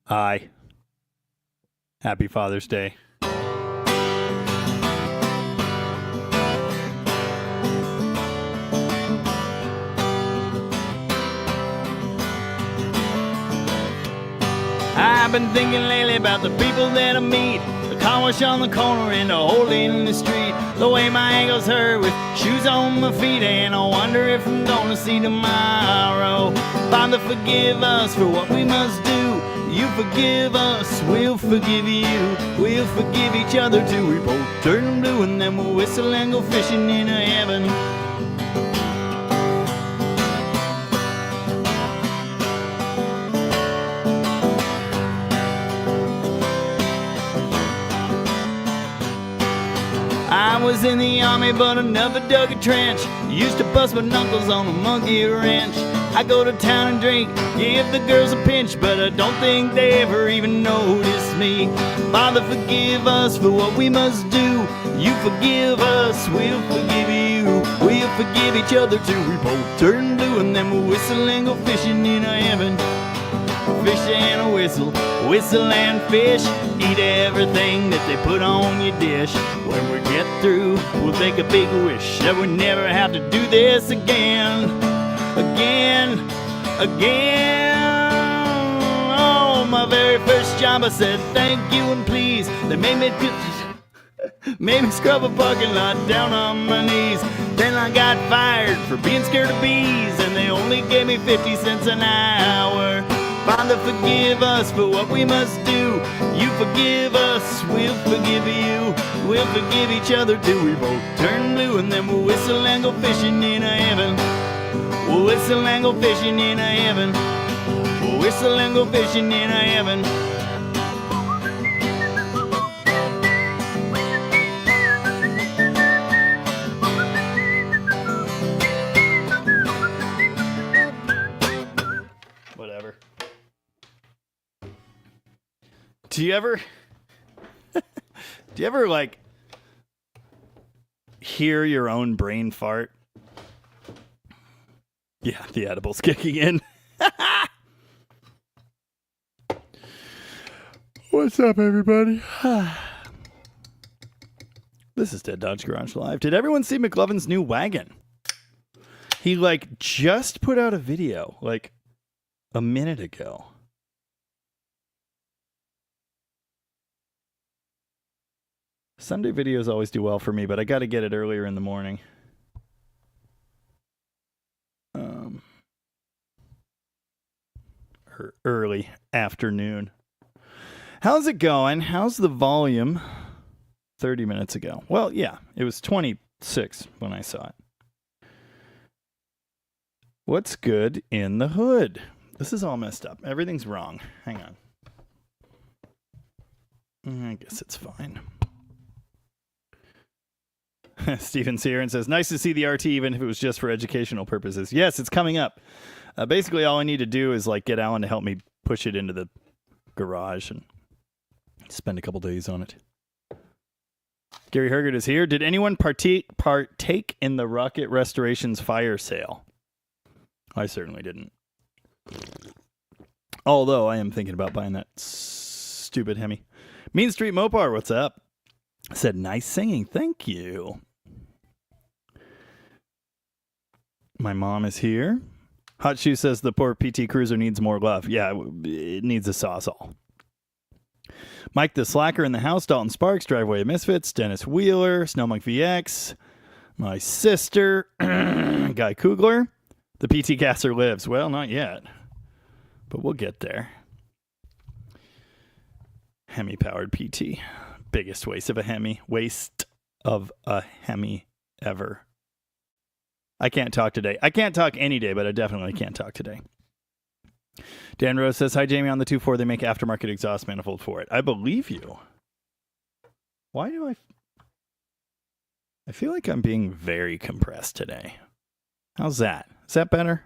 Hi. Happy Father's Day. I've been thinking lately about the people that I meet. The car wash on the corner and the hole in the street. The way my ankles hurt with shoes on my feet. And I wonder if I'm gonna see tomorrow. Father, forgive us for what we must do. You forgive us, we'll forgive you. We'll forgive each other till we both turn blue. And then we'll whistle and go fishing in a heaven. I was in the army, but I never dug a trench. Used to bust my knuckles on a monkey wrench. I go to town and drink, give the girls a pinch, but I don't think they ever even notice me. Father, forgive us for what we must do. You forgive us, we'll forgive you. We'll forgive each other till we both turn blue. And then we'll whistle and go fishing in a heaven. Fish and a whistle, whistle and fish. Eat everything that they put on your dish. When we get through, we'll make a big wish that we never have to do this again. Again. Oh, my very first job I said thank you and please. They made me scrub a parking lot down on my knees. Then I got fired for being scared of bees, and they only gave me 50 cents an hour. Father, forgive us for what we must do. You forgive us, we'll forgive you. We'll forgive each other till we both turn blue. And then we'll whistle and go fishing in a heaven. We'll whistle and go fishing in a heaven. We'll whistle and go fishing in a heaven. Whatever. Do you ever like hear your own brain fart? Yeah, the edible's kicking in. What's up, everybody? This is Dead Dodge Garage Live. Did everyone see McLovin's new wagon? He just put out a video a minute ago. Sunday videos always do well for me, but I got to get it earlier in the morning. Early afternoon. How's it going? How's the volume? 30 minutes ago. Well, yeah, it was 26 when I saw it. What's good in the hood? This is all messed up. Everything's wrong. Hang on. I guess it's fine. Steven's here and says, nice to see the RT even if it was just for educational purposes. Yes, it's coming up. Basically, all I need to do is get Alan to help me push it into the garage and spend a couple days on it. Gary Hergert is here. Did anyone partake in the Rocket Restorations fire sale? I certainly didn't. Although I am thinking about buying that stupid Hemi. Mean Street Mopar, what's up? Said nice singing. Thank you. My mom is here. Hot Shoe says the poor PT Cruiser needs more love. Yeah, it needs a sawzall. Mike the Slacker in the house. Dalton Sparks, Driveway of Misfits. Dennis Wheeler. Snowmonk VX. My sister. Guy Kugler. The PT Caster lives. Well, not yet. But we'll get there. Hemi-powered PT. Biggest waste of a Hemi. Waste of a Hemi ever. I can't talk today. I can't talk any day, but I definitely can't talk today. Dan Rose says, hi, Jamie. On the 2.4, they make aftermarket exhaust manifold for it. I believe you. Why do I feel like I'm being very compressed today. How's that? Is that better?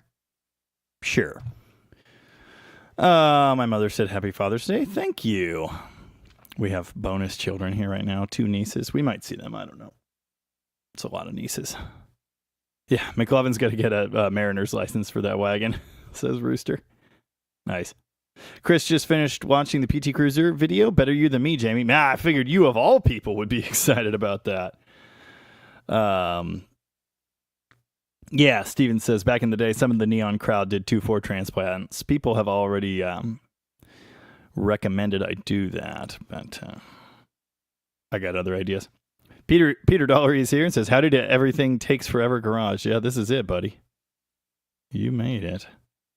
Sure. My mother said, happy Father's Day. Thank you. We have bonus children here right now. 2 nieces. We might see them. I don't know. It's a lot of nieces. Yeah, McLovin's got to get a mariner's license for that wagon, says Rooster. Nice. Chris just finished watching the PT Cruiser video. Better you than me, Jamie. Nah, I figured you of all people would be excited about that. Yeah, Steven says, back in the day, some of the neon crowd did 2-4 transplants. People have already recommended I do that, but I got other ideas. Peter Dollery is here and says, how did everything takes forever garage? Yeah, this is it, buddy. You made it.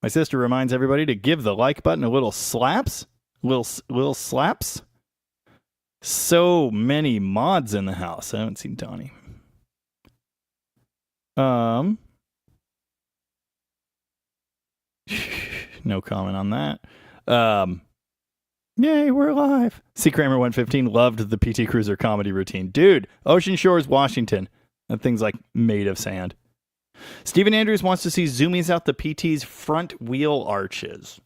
My sister reminds everybody to give the like button a little slaps. Little slaps. So many mods in the house. I haven't seen Donnie. No comment on that. Yay, we're alive. C. Kramer 115 loved the PT Cruiser comedy routine. Dude, Ocean Shores, Washington. That thing's like made of sand. Stephen Andrews wants to see zoomies out the PT's front wheel arches.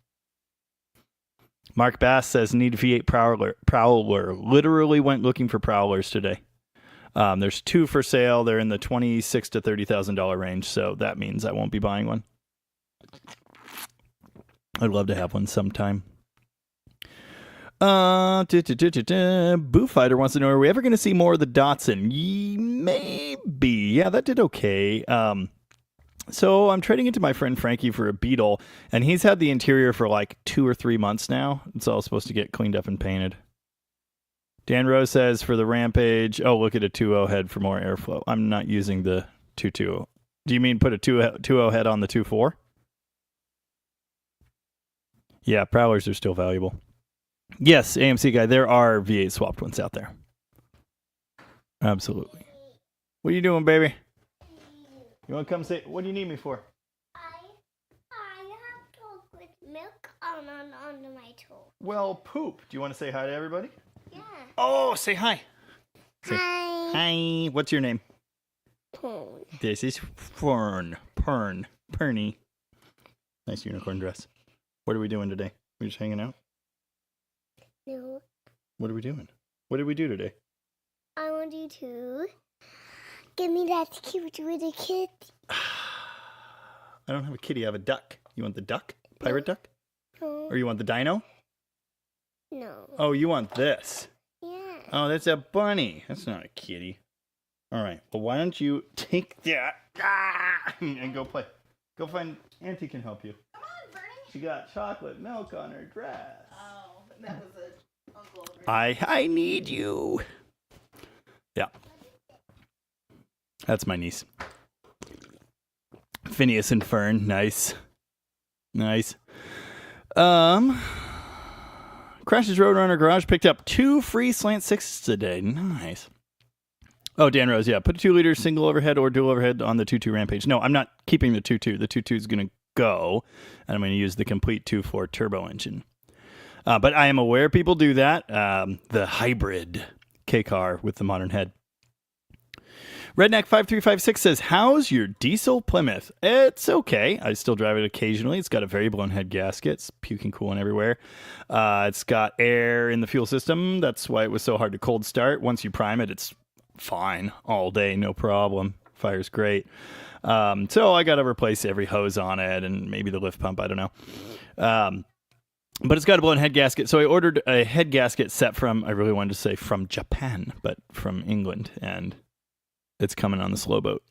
Mark Bass says need V8 Prowler. Literally went looking for Prowlers today. There's 2 for sale. They're in the $26,000 to $30,000 range, so that means I won't be buying one. I'd love to have one sometime. Boo Fighter wants to know, are we ever going to see more of the Datsun? Maybe. Yeah, that did okay. So I'm trading it to my friend Frankie for a Beetle, and he's had the interior for like 2 or 3 months now. It's all supposed to get cleaned up and painted. Dan Rose says for the Rampage, oh, look at a 2.0 head for more airflow. I'm not using the 2.2. Do you mean put a 2.0 head on the 2.4? Yeah, Prowlers are still valuable. Yes, AMC guy, there are V8 swapped ones out there. Absolutely. What are you doing, baby? You want to come say, what do you need me for? I have to put milk on my toe. Well, poop. Do you want to say hi to everybody? Yeah. Oh, say hi. Say, Hi. hi. What's your name? Pern. This is Perny. Nice unicorn dress. What are we doing today? We just hanging out? No. What are we doing? What did we do today? I want you to give me that cute little kitty. I don't have a kitty. I have a duck. You want the duck? Pirate duck? No. Or you want the dino? No. Oh, you want this? Yeah. Oh, that's a bunny. That's not a kitty. All right. Well, why don't you take that and go play? Go find Auntie can help you. Come on, Bernie. She got chocolate milk on her dress. Oh, that was an uncle. I need you. Yeah. That's my niece. Phineas and Fern. Nice. Nice. Crash's Roadrunner Garage picked up 2 free slant 6s today. Nice. Oh, Dan Rose, yeah. Put a 2-liter single overhead or dual overhead on the 2.2 Rampage. No, I'm not keeping the 2.2. The 2.2 is going to go, and I'm going to use the complete 2.4 turbo engine. But I am aware people do that. The hybrid K-car with the modern head. Redneck5356 says, how's your diesel Plymouth? It's okay. I still drive it occasionally. It's got a very blown head gasket. It's puking coolant everywhere. It's got air in the fuel system. That's why it was so hard to cold start. Once you prime it, it's fine all day, no problem. Fires great. So I got to replace every hose on it and maybe the lift pump. I don't know. But it's got a blown head gasket. So I ordered a head gasket set from, I really wanted to say from Japan, but from England. And it's coming on the slow boat.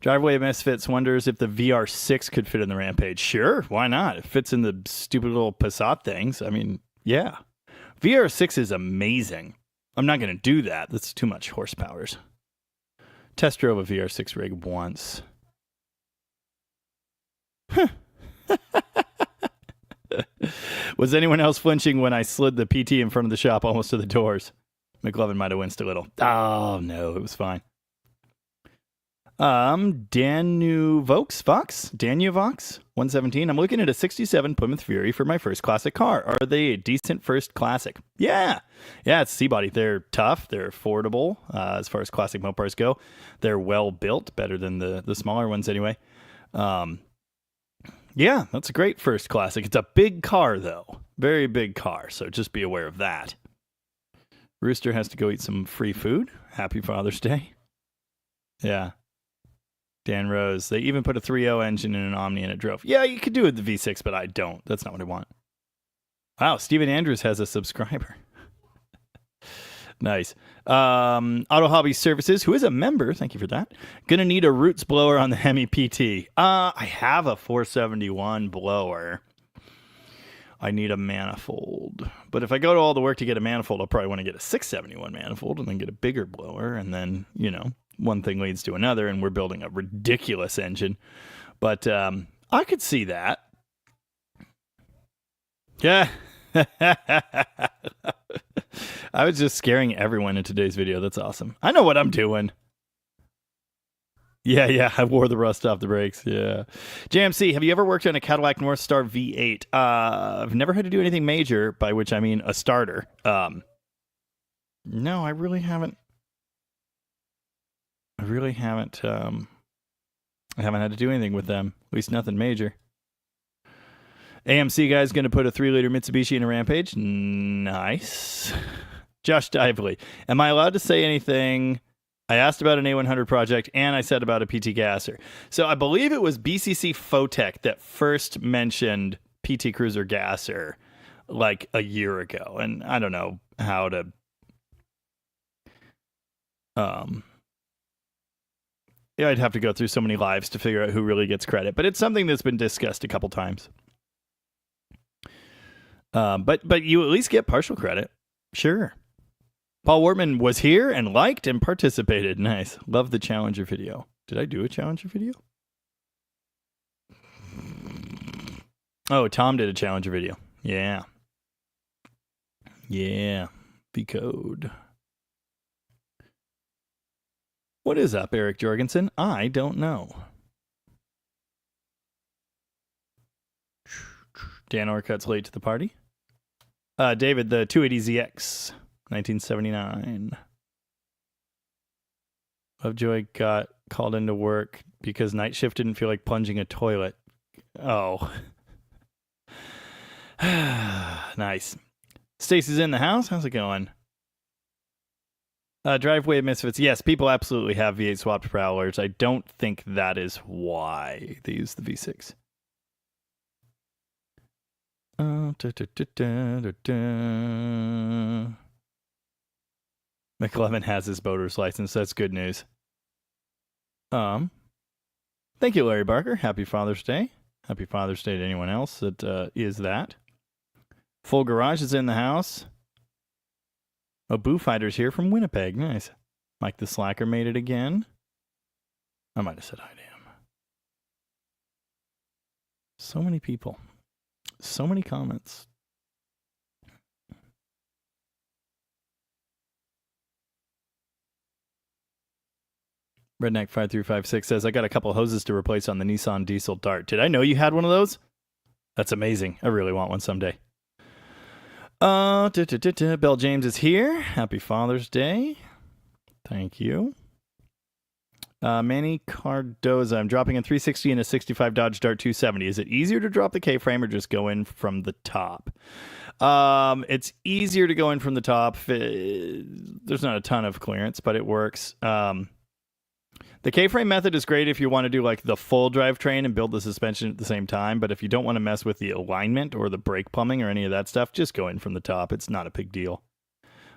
Driveway Misfits wonders if the VR6 could fit in the Rampage. Sure, why not? It fits in the stupid little Passat things. I mean, yeah. VR6 is amazing. I'm not going to do that. That's too much horsepower. Test drove a VR6 rig once. Was anyone else flinching when I slid the PT in front of the shop almost to the doors? McLovin might have winced a little. Oh, no, it was fine. Danuvox, 117. I'm looking at a 67 Plymouth Fury for my first classic car. Are they a decent first classic? Yeah. Yeah, it's C-body. They're tough. They're affordable as far as classic Mopars go. They're well built, better than the smaller ones anyway. Yeah, that's a great first classic. It's a big car, though. Very big car, so just be aware of that. Rooster has to go eat some free food. Happy Father's Day. Yeah. Dan Rose. They even put a 3.0 engine in an Omni and it drove. Yeah, you could do it with the V6, but I don't. That's not what I want. Wow, Steven Andrews has a subscriber. Nice. Auto Hobby Services, who is a member, thank you for that. Gonna need a roots blower on the Hemi PT. I have a 471 blower. I need a manifold. But if I go to all the work to get a manifold, I'll probably want to get a 671 manifold and then get a bigger blower. And then, you know, one thing leads to another and we're building a ridiculous engine. But I could see that. Yeah. I was just scaring everyone in today's video. That's awesome. I know what I'm doing. Yeah, I wore the rust off the brakes. Yeah. JMC, have you ever worked on a Cadillac North Star V8? I've never had to do anything major, by which I mean a starter. No, I really haven't. I haven't had to do anything with them. At least nothing major. AMC guy's going to put a 3-liter Mitsubishi in a Rampage. Nice. Josh Dively, am I allowed to say anything? I asked about an A100 project, and I said about a PT Gasser. So I believe it was BCC Photech that first mentioned PT Cruiser Gasser like a year ago. And I don't know how to... Yeah, I'd have to go through so many lives to figure out who really gets credit. But it's something that's been discussed a couple times. But you at least get partial credit. Sure. Paul Wortman was here and liked and participated. Nice. Love the Challenger video. Did I do a Challenger video? Oh, Tom did a Challenger video. Yeah. Yeah. V-code. What is up, Eric Jorgensen? I don't know. Dan Orcutt's late to the party. David, the 280ZX, 1979. Lovejoy got called into work because night shift didn't feel like plunging a toilet. Oh. Nice. Stacy's in the house. How's it going? Driveway Misfits. Yes, people absolutely have V8 swapped Prowlers. I don't think that is why they use the V6. McLevin has his boater's license. That's good news. Thank you, Larry Barker. Happy Father's Day. Happy Father's Day to anyone else that is that. Full Garage is in the house. Oh, Boo Fighter's here from Winnipeg. Nice. Mike the Slacker made it again. I might have said hi to him. So many people. So many comments. Redneck 5356 says, I got a couple hoses to replace on the Nissan Diesel Dart. Did I know you had one of those? That's amazing. I really want one someday. Bell James is here. Happy Father's Day. Thank you. Manny Cardoza, I'm dropping a 360 and a 65 Dodge Dart 270. Is it easier to drop the K-frame or just go in from the top? It's easier to go in from the top. There's not a ton of clearance, but it works. The K-frame method is great if you want to do like the full drivetrain and build the suspension at the same time. But if you don't want to mess with the alignment or the brake plumbing or any of that stuff, just go in from the top. It's not a big deal.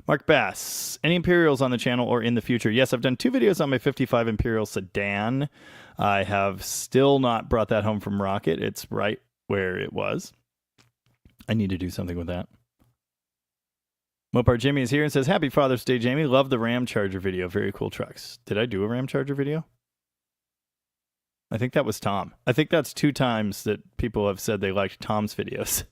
Mark Bass, any Imperials on the channel or in the future? Yes, I've done 2 videos on my 55 Imperial sedan. I have still not brought that home from Rocket. It's right where it was. I need to do something with that. Mopar Jimmy is here and says, Happy Father's Day, Jamie. Love the Ram Charger video. Very cool trucks. Did I do a Ram Charger video? I think that was Tom. I think that's 2 times that people have said they liked Tom's videos.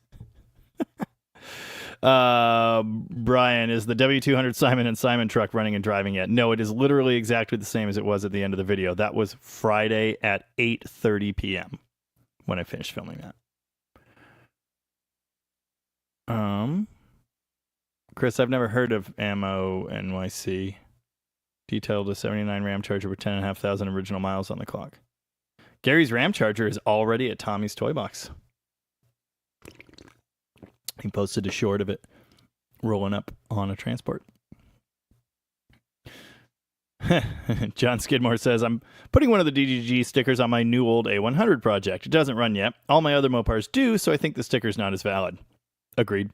Brian, is the W200 Simon & Simon truck running and driving yet? No, it is literally exactly the same as it was at the end of the video. That was Friday at 8:30 p.m. when I finished filming that. Chris, I've never heard of Ammo NYC. Detailed a 79 Ram Charger with 10,500 original miles on the clock. Gary's Ram Charger is already at Tommy's Toy Box. He posted a short of it rolling up on a transport. John Skidmore says, I'm putting one of the DDG stickers on my new old A100 project. It doesn't run yet. All my other Mopars do, so I think the sticker's not as valid. Agreed.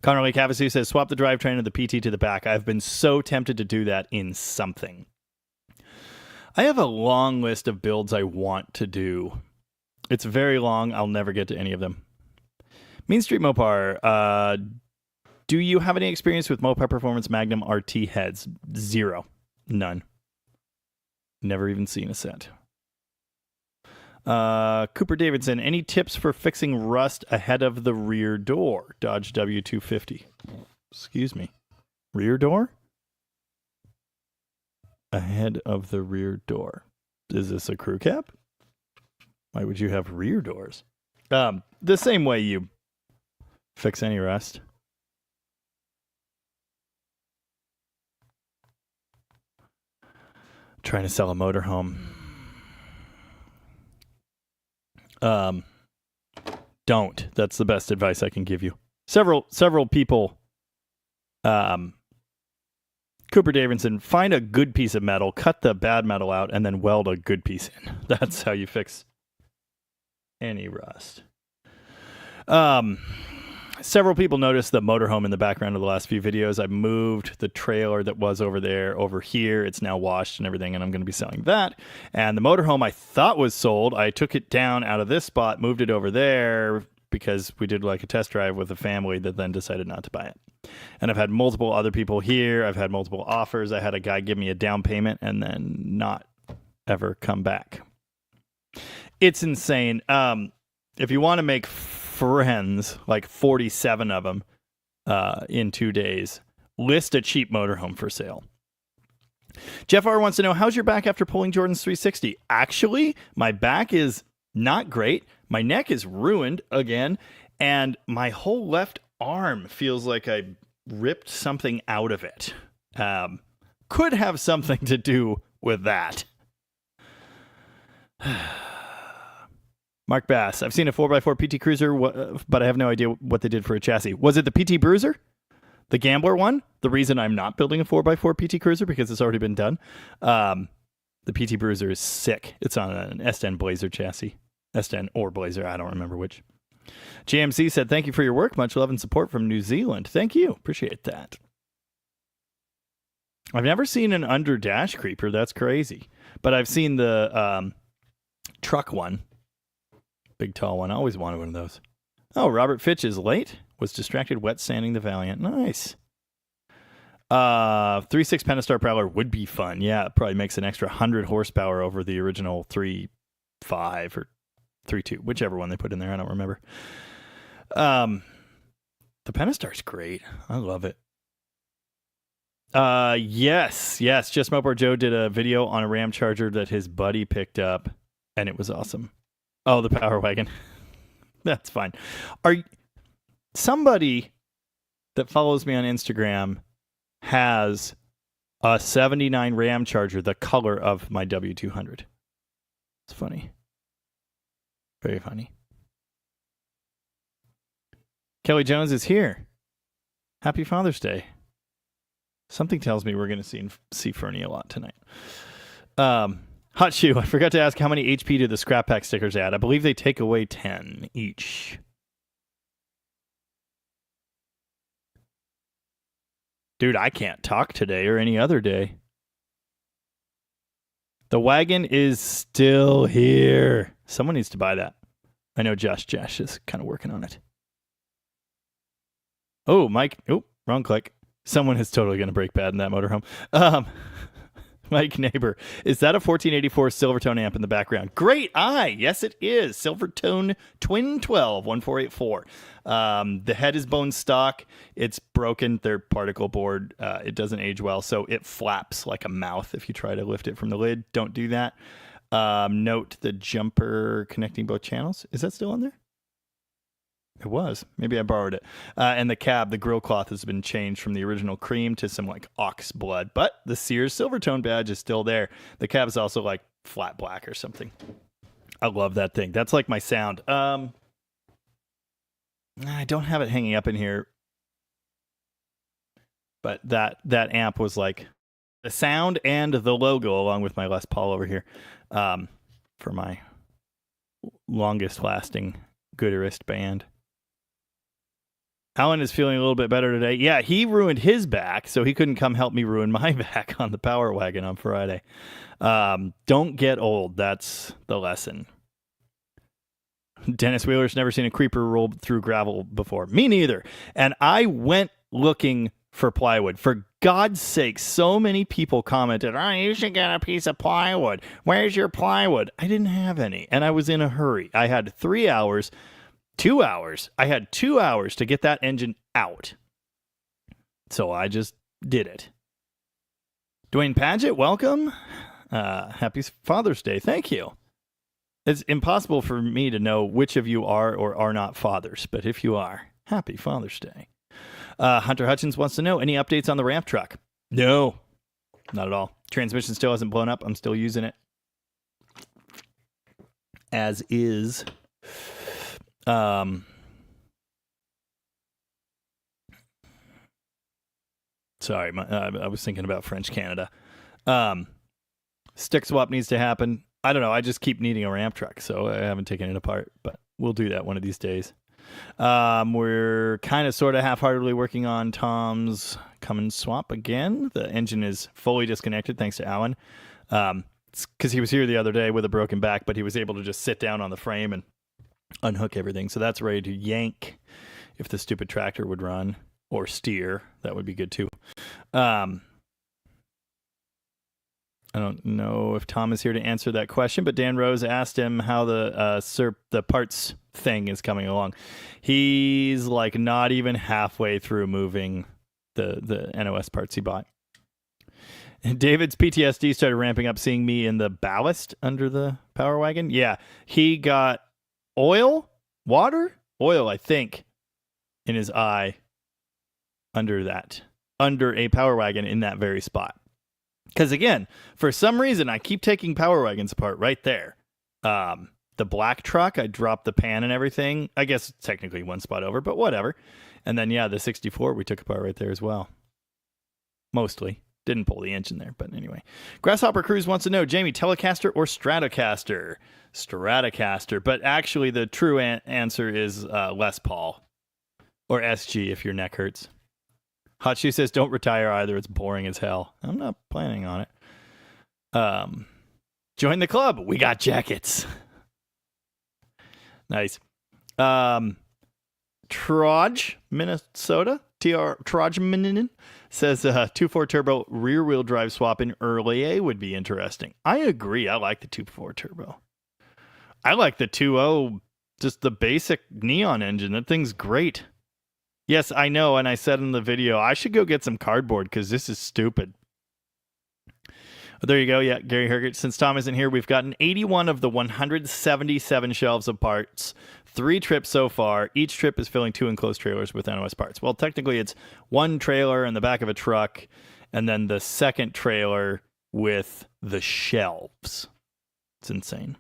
Connor Lake Havasu says, swap the drivetrain of the PT to the back. I've been so tempted to do that in something. I have a long list of builds I want to do. It's very long. I'll never get to any of them. Mean Street Mopar. Do you have any experience with Mopar Performance Magnum RT heads? Zero. None. Never even seen a set. Cooper Davidson, any tips for fixing rust ahead of the rear door? Dodge W250. Excuse me. Rear door? Ahead of the rear door. Is this a crew cab? Why would you have rear doors? The same way you fix any rust. Trying to sell a motorhome. Don't. That's the best advice I can give you. Several people. Cooper Davidson, find a good piece of metal, cut the bad metal out, and then weld a good piece in. That's how you fix any rust. Several people noticed the motorhome in the background of the last few videos. I moved the trailer that was over there over here. It's now washed and everything, and I'm going to be selling that. And the motorhome I thought was sold, I took it down out of this spot, moved it over there because we did like a test drive with a family that then decided not to buy it. And I've had multiple other people here. I've had multiple offers. I had a guy give me a down payment and then not ever come back. It's insane. If you want to make friends, like 47 of them in 2 days, list a cheap motorhome for sale. Jeff R wants to know, how's your back after pulling Jordan's 360? Actually, my back is not great. My neck is ruined again, and my whole left arm feels like I ripped something out of it. Could have something to do with that. Mark Bass, I've seen a 4x4 PT Cruiser, but I have no idea what they did for a chassis. Was it the PT Bruiser? The Gambler one? The reason I'm not building a 4x4 PT Cruiser, because it's already been done. The PT Bruiser is sick. It's on an S10 Blazer chassis. S10 or Blazer, I don't remember which. JMC said, thank you for your work. Much love and support from New Zealand. Thank you. Appreciate that. I've never seen an under dash creeper. That's crazy. But I've seen the truck one. Big tall one. I always wanted one of those. Oh, Robert Fitch is late. Was distracted wet sanding the Valiant. Nice. 3.6 Pentastar Prowler would be fun. Yeah, it probably makes an extra 100 horsepower over the original 3.5 or 3.2, whichever one they put in there. I don't remember. The Pentastar's great. I love it. Yes. Just Mopar Joe did a video on a Ram Charger that his buddy picked up, and it was awesome. Oh, the Power Wagon. That's fine. Somebody that follows me on Instagram has a 79 Ram Charger, the color of my W200. It's funny. Very funny. Kelly Jones is here. Happy Father's Day. Something tells me we're going to see Fernie a lot tonight. Hot Shoe, I forgot to ask how many HP do the scrap pack stickers add. I believe they take away 10 each. Dude, I can't talk today or any other day. The wagon is still here. Someone needs to buy that. I know Josh is kind of working on it. Oh, Mike. Oh, wrong click. Someone is totally going to break bad in that motorhome. Mike Neighbor, is that a 1484 Silvertone amp in the background? Great eye. Yes, it is. Silvertone Twin 12 1484. The head is bone stock. It's broken. They're particle board. It doesn't age well, so it flaps like a mouth if you try to lift it from the lid. Don't do that. Note the jumper connecting both channels. Is that still on there? It was. Maybe I borrowed it. And the cab, the grill cloth has been changed from the original cream to some like ox blood, but the Sears Silvertone badge is still there. The cab is also like flat black or something. I love that thing. That's like my sound. I don't have it hanging up in here, but that amp was like the sound and the logo, along with my Les Paul over here, for my longest lasting Gooderist band. Alan is feeling a little bit better today. Yeah, he ruined his back, so he couldn't come help me ruin my back on the Power Wagon on Friday. Don't get old. That's the lesson. Dennis Wheeler's never seen a creeper roll through gravel before. Me neither. And I went looking for plywood. For God's sake, so many people commented, "Oh, you should get a piece of plywood. Where's your plywood?" I didn't have any, and I was in a hurry. I had 3 hours. 2 hours. I had 2 hours to get that engine out. So I just did it. Dwayne Paget, welcome. Happy Father's Day. Thank you. It's impossible for me to know which of you are or are not fathers, but if you are, happy Father's Day. Hunter Hutchins wants to know, any updates on the ramp truck? No, not at all. Transmission still hasn't blown up. I'm still using it as is. Sorry, I was thinking about French Canada. Stick swap needs to happen. I don't know. I just keep needing a ramp truck, so I haven't taken it apart, but we'll do that one of these days. We're kind of sort of half-heartedly working on Tom's Cummins swap again. The engine is fully disconnected thanks to Alan. Because he was here the other day with a broken back, but he was able to just sit down on the frame and unhook everything. So that's ready to yank if the stupid tractor would run or steer. That would be good too. I don't know if Tom is here to answer that question, but Dan Rose asked him how the parts thing is coming along. He's like not even halfway through moving the NOS parts he bought. And David's PTSD started ramping up seeing me in the ballast under the Power Wagon. Yeah, he got oil, I think, in his eye under a Power Wagon in that very spot. Because again, for some reason, I keep taking Power Wagons apart right there. The black truck, I dropped the pan and everything. I guess it's technically one spot over, but whatever. And then, yeah, the 64 we took apart right there as well. Mostly. Didn't pull the engine there, but anyway. Grasshopper Cruise wants to know, Jamie, Telecaster or Stratocaster? Stratocaster. But actually, the true answer is Les Paul. Or SG if your neck hurts. Hot Shoe says, don't retire either. It's boring as hell. I'm not planning on it. Join the club. We got jackets. Nice. Troj, Minnesota. Troj says 2.4 turbo rear wheel drive swap in early A would be interesting. I agree. I like the 2.4 turbo. I like the 2.0, just the basic neon engine. That thing's great. Yes, I know, and I said in the video, I should go get some cardboard because this is stupid. There you go. Yeah, Gary Hergert. Since Tom isn't here, we've gotten 81 of the 177 shelves of parts. 3 trips so far. Each trip is filling 2 enclosed trailers with NOS parts. Well, technically, it's 1 trailer in the back of a truck, and then the second trailer with the shelves. It's insane.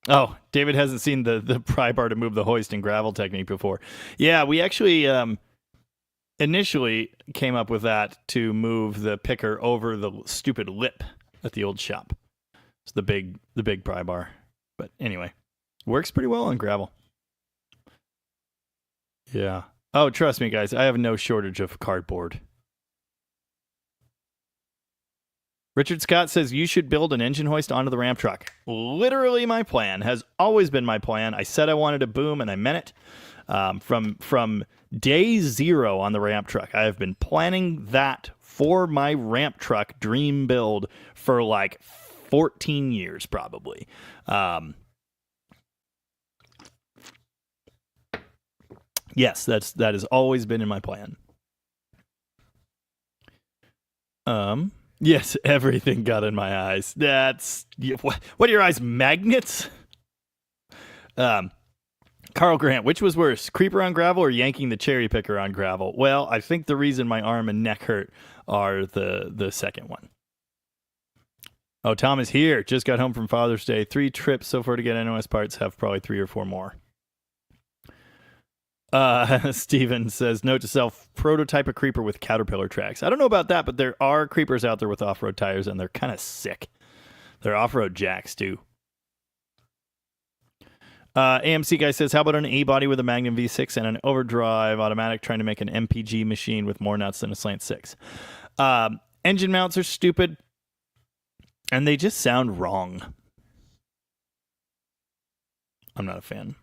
Oh, David hasn't seen the pry bar to move the hoist and gravel technique before. Yeah, we actually initially came up with that to move the picker over the stupid lip at the old shop. It's the big pry bar. But anyway, works pretty well on gravel. Yeah. Oh, trust me, guys, I have no shortage of cardboard. Richard Scott says you should build an engine hoist onto the ramp truck. Literally my plan. Has always been my plan. I said I wanted a boom, and I meant it. From day 0 on the ramp truck, I have been planning that for my ramp truck dream build for like 14 years, probably. Yes, that has always been in my plan. Yes, everything got in my eyes. That's... What are your eyes, magnets? Carl Grant, which was worse, creeper on gravel or yanking the cherry picker on gravel? Well, I think the reason my arm and neck hurt are the second one. Oh, Tom is here. Just got home from Father's Day. 3 trips so far to get NOS parts. Have probably 3 or 4 more. Steven says, note to self, prototype a creeper with Caterpillar tracks. I don't know about that, but there are creepers out there with off-road tires, and they're kind of sick. They're off-road jacks, too. AMC guy says, how about an A-body with a Magnum V6 and an overdrive automatic trying to make an MPG machine with more nuts than a Slant 6? Engine mounts are stupid, and they just sound wrong. I'm not a fan.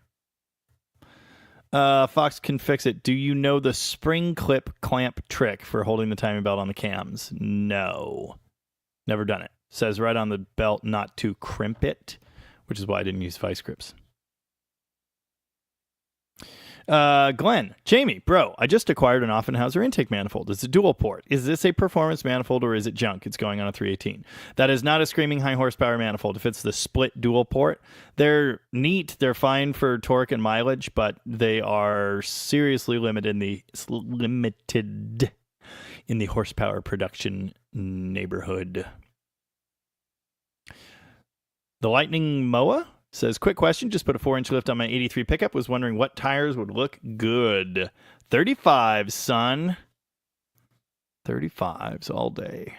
Fox can fix it. Do you know the spring clip clamp trick for holding the timing belt on the cams? No. Never done it. Says right on the belt not to crimp it, which is why I didn't use vice grips. Glenn, Jamie, bro, I just acquired an Offenhauser intake manifold. It's a dual port. Is this a performance manifold or is it junk? It's going on a 318. That is not a screaming high horsepower manifold. If it's the split dual port, they're neat. They're fine for torque and mileage, but they are seriously limited in the horsepower production neighborhood. The Lightning Moa says, quick question, just put a 4-inch lift on my 83 pickup. Was wondering what tires would look good. 35, son. 35s all day.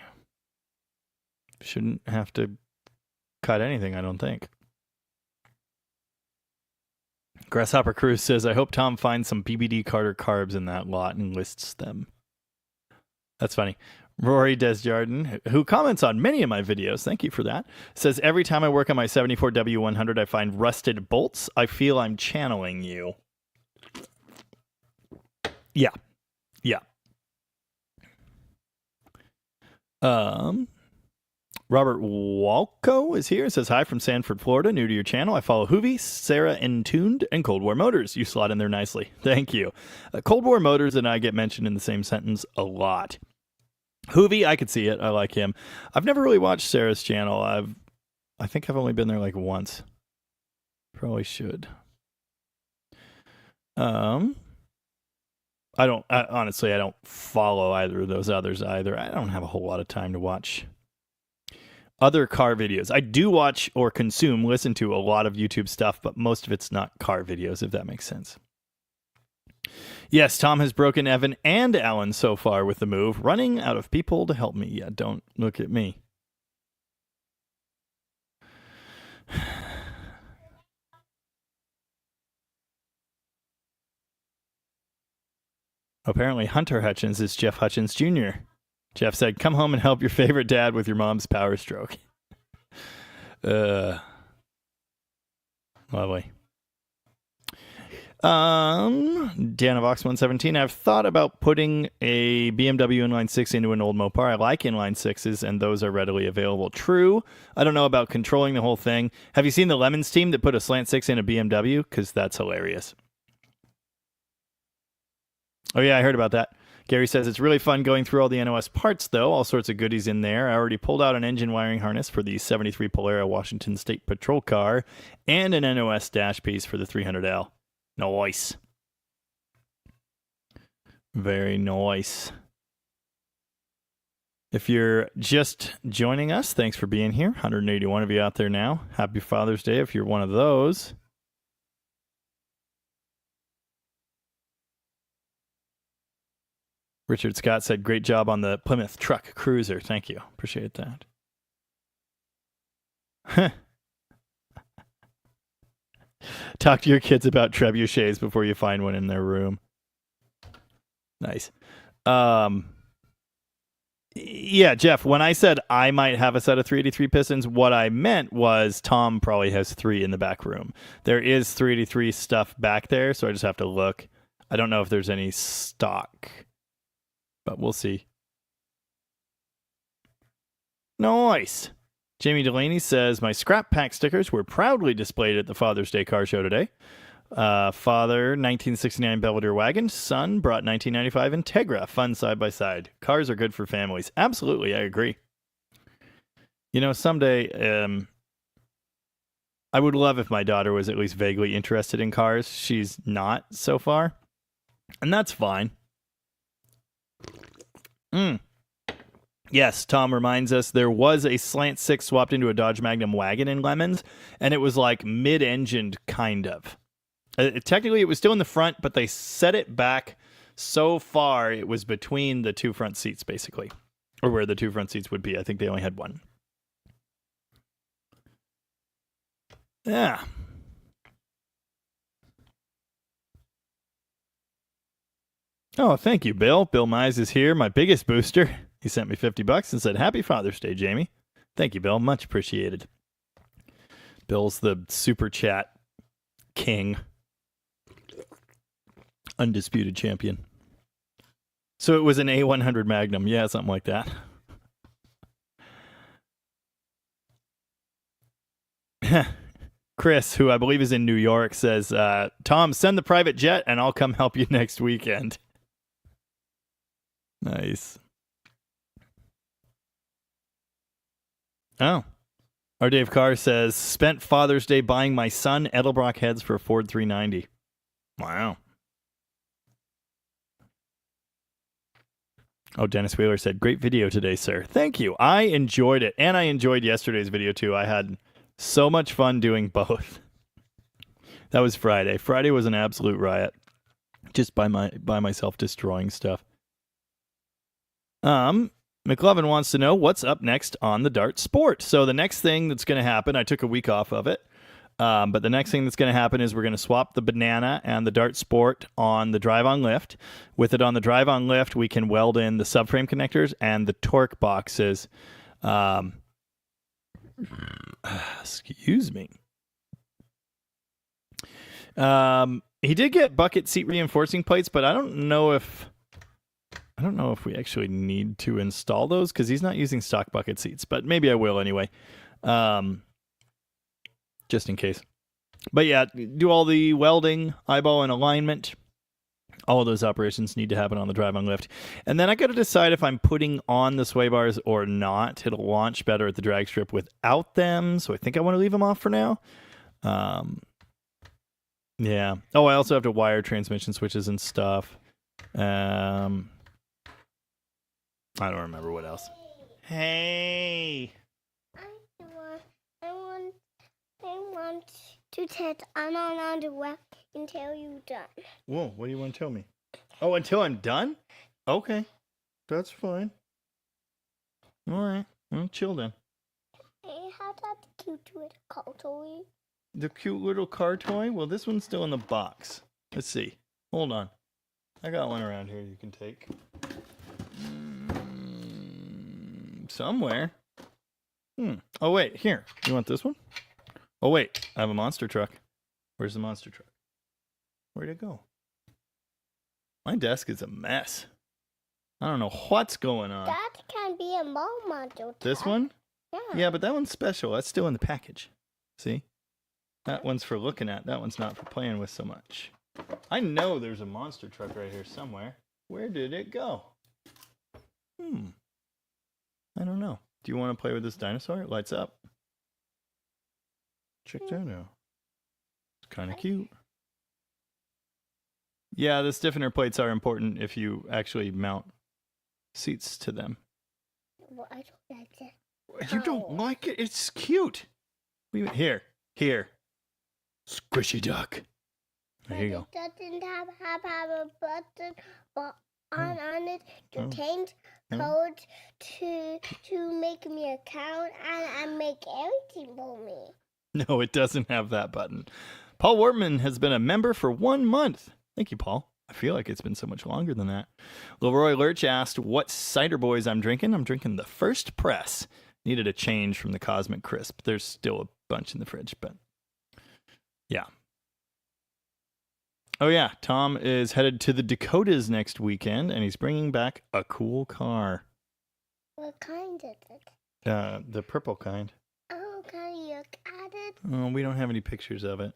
Shouldn't have to cut anything, I don't think. Grasshopper Cruise says, I hope Tom finds some BBD Carter carbs in that lot and lists them. That's funny. Rory Desjardins, who comments on many of my videos, thank you for that, says, every time I work on my 74W100, I find rusted bolts. I feel I'm channeling you. Yeah. Yeah. Robert Walco is here. Says, hi from Sanford, Florida. New to your channel. I follow Hoovy, Sarah Entuned, and Cold War Motors. You slot in there nicely. Thank you. Cold War Motors and I get mentioned in the same sentence a lot. Hoovy, I could see it. I like him. I've never really watched Sarah's channel. I think I've only been there like once. Probably should. Honestly, I don't follow either of those others either. I don't have a whole lot of time to watch other car videos. I do watch or listen to a lot of YouTube stuff, but most of it's not car videos, if that makes sense. Yes, Tom has broken Evan and Alan so far with the move, running out of people to help me. Yeah, don't look at me. Apparently Hunter Hutchins is Jeff Hutchins Jr. Jeff said, come home and help your favorite dad with your mom's power stroke. Lovely. Danavox 117. I've thought about putting a BMW inline 6 into an old Mopar. I like inline 6s, and those are readily available. True. I don't know about controlling the whole thing. Have you seen the Lemons team that put a slant 6 in a BMW? Because that's hilarious. Oh, yeah, I heard about that. Gary says, it's really fun going through all the NOS parts, though. All sorts of goodies in there. I already pulled out an engine wiring harness for the 73 Polaro Washington State Patrol car and an NOS dash piece for the 300L. Nice. Very nice. If you're just joining us, thanks for being here. 181 of you out there now. Happy Father's Day if you're one of those. Richard Scott said, great job on the Plymouth Truck Cruiser. Thank you. Appreciate that. Talk to your kids about trebuchets before you find one in their room. Nice. Yeah, Jeff, when I said I might have a set of 383 pistons, what I meant was Tom probably has 3 in the back room. There is 383 stuff back there, so I just have to look. I don't know if there's any stock, but we'll see. Nice. Jamie Delaney says, my scrap pack stickers were proudly displayed at the Father's Day car show today. Father, 1969 Belvedere wagon. Son brought 1995 Integra. Fun side by side. Cars are good for families. Absolutely, I agree. You know, someday, I would love if my daughter was at least vaguely interested in cars. She's not so far, and that's fine. Yes, Tom reminds us there was a Slant 6 swapped into a Dodge Magnum wagon in Lemons, and it was like mid-engined, kind of. Technically, it was still in the front, but they set it back so far it was between the two front seats, basically. Or where the two front seats would be. I think they only had one. Yeah. Oh, thank you, Bill. Bill Mize is here, my biggest booster. He sent me $50 and said, Happy Father's Day, Jamie. Thank you, Bill. Much appreciated. Bill's the super chat king. Undisputed champion. So it was an A100 Magnum. Yeah, something like that. Chris, who I believe is in New York, says, Tom, send the private jet and I'll come help you next weekend. Nice. Oh. Our Dave Carr says, spent Father's Day buying my son Edelbrock heads for a Ford 390. Wow. Oh, Dennis Wheeler said, great video today, sir. Thank you. I enjoyed it. And I enjoyed yesterday's video, too. I had so much fun doing both. That was Friday. Friday was an absolute riot. Just by myself destroying stuff. McLovin wants to know what's up next on the Dart Sport. So the next thing that's going to happen, I took a week off of it. But the next thing that's going to happen is we're going to swap the Banana and the Dart Sport on the drive-on lift. With it on the drive-on lift, we can weld in the subframe connectors and the torque boxes. Excuse me. He did get bucket seat reinforcing plates, but I don't know if we actually need to install those because he's not using stock bucket seats, but maybe I will anyway. Just in case. But yeah, do all the welding, eyeball, and alignment. All of those operations need to happen on the drive-on lift. And then I got to decide if I'm putting on the sway bars or not. It'll launch better at the drag strip without them, so I think I want to leave them off for now. Yeah. Oh, I also have to wire transmission switches and stuff. I don't remember what else. Hey! I want to test on the web until you're done. Whoa, what do you want to tell me? Oh, until I'm done? Okay. That's fine. All right. Well, chill then. Hey, how about the cute little car toy? The cute little car toy? Well, this one's still in the box. Let's see. Hold on. I got one around here you can take. Somewhere. Oh, wait. Here. You want this one? Oh, wait. I have a monster truck. Where's the monster truck? Where'd it go? My desk is a mess. I don't know what's going on. That can be a mall module. This one? Yeah. Yeah, but that one's special. That's still in the package. See? That one's for looking at. That one's not for playing with so much. I know there's a monster truck right here somewhere. Where did it go? I don't know. Do you want to play with this dinosaur? It lights up. Check that out. It's kind of cute. Yeah, the stiffener plates are important if you actually mount seats to them. Well, I don't like that. You don't like it? It's cute. Here. Squishy duck. There you go. It doesn't have a button on it to change code to make me account and make everything for me. No, it doesn't have that button. Paul Wortman has been a member for 1 month. Thank you, Paul. I feel like it's been so much longer than that. Leroy Lurch asked what cider boys I'm drinking. I'm drinking the First Press. Needed a change from the Cosmic Crisp. There's still a bunch in the fridge, but yeah. Oh, yeah. Tom is headed to the Dakotas next weekend, and he's bringing back a cool car. What kind is it? The purple kind. Oh, can you look at it? Oh, we don't have any pictures of it.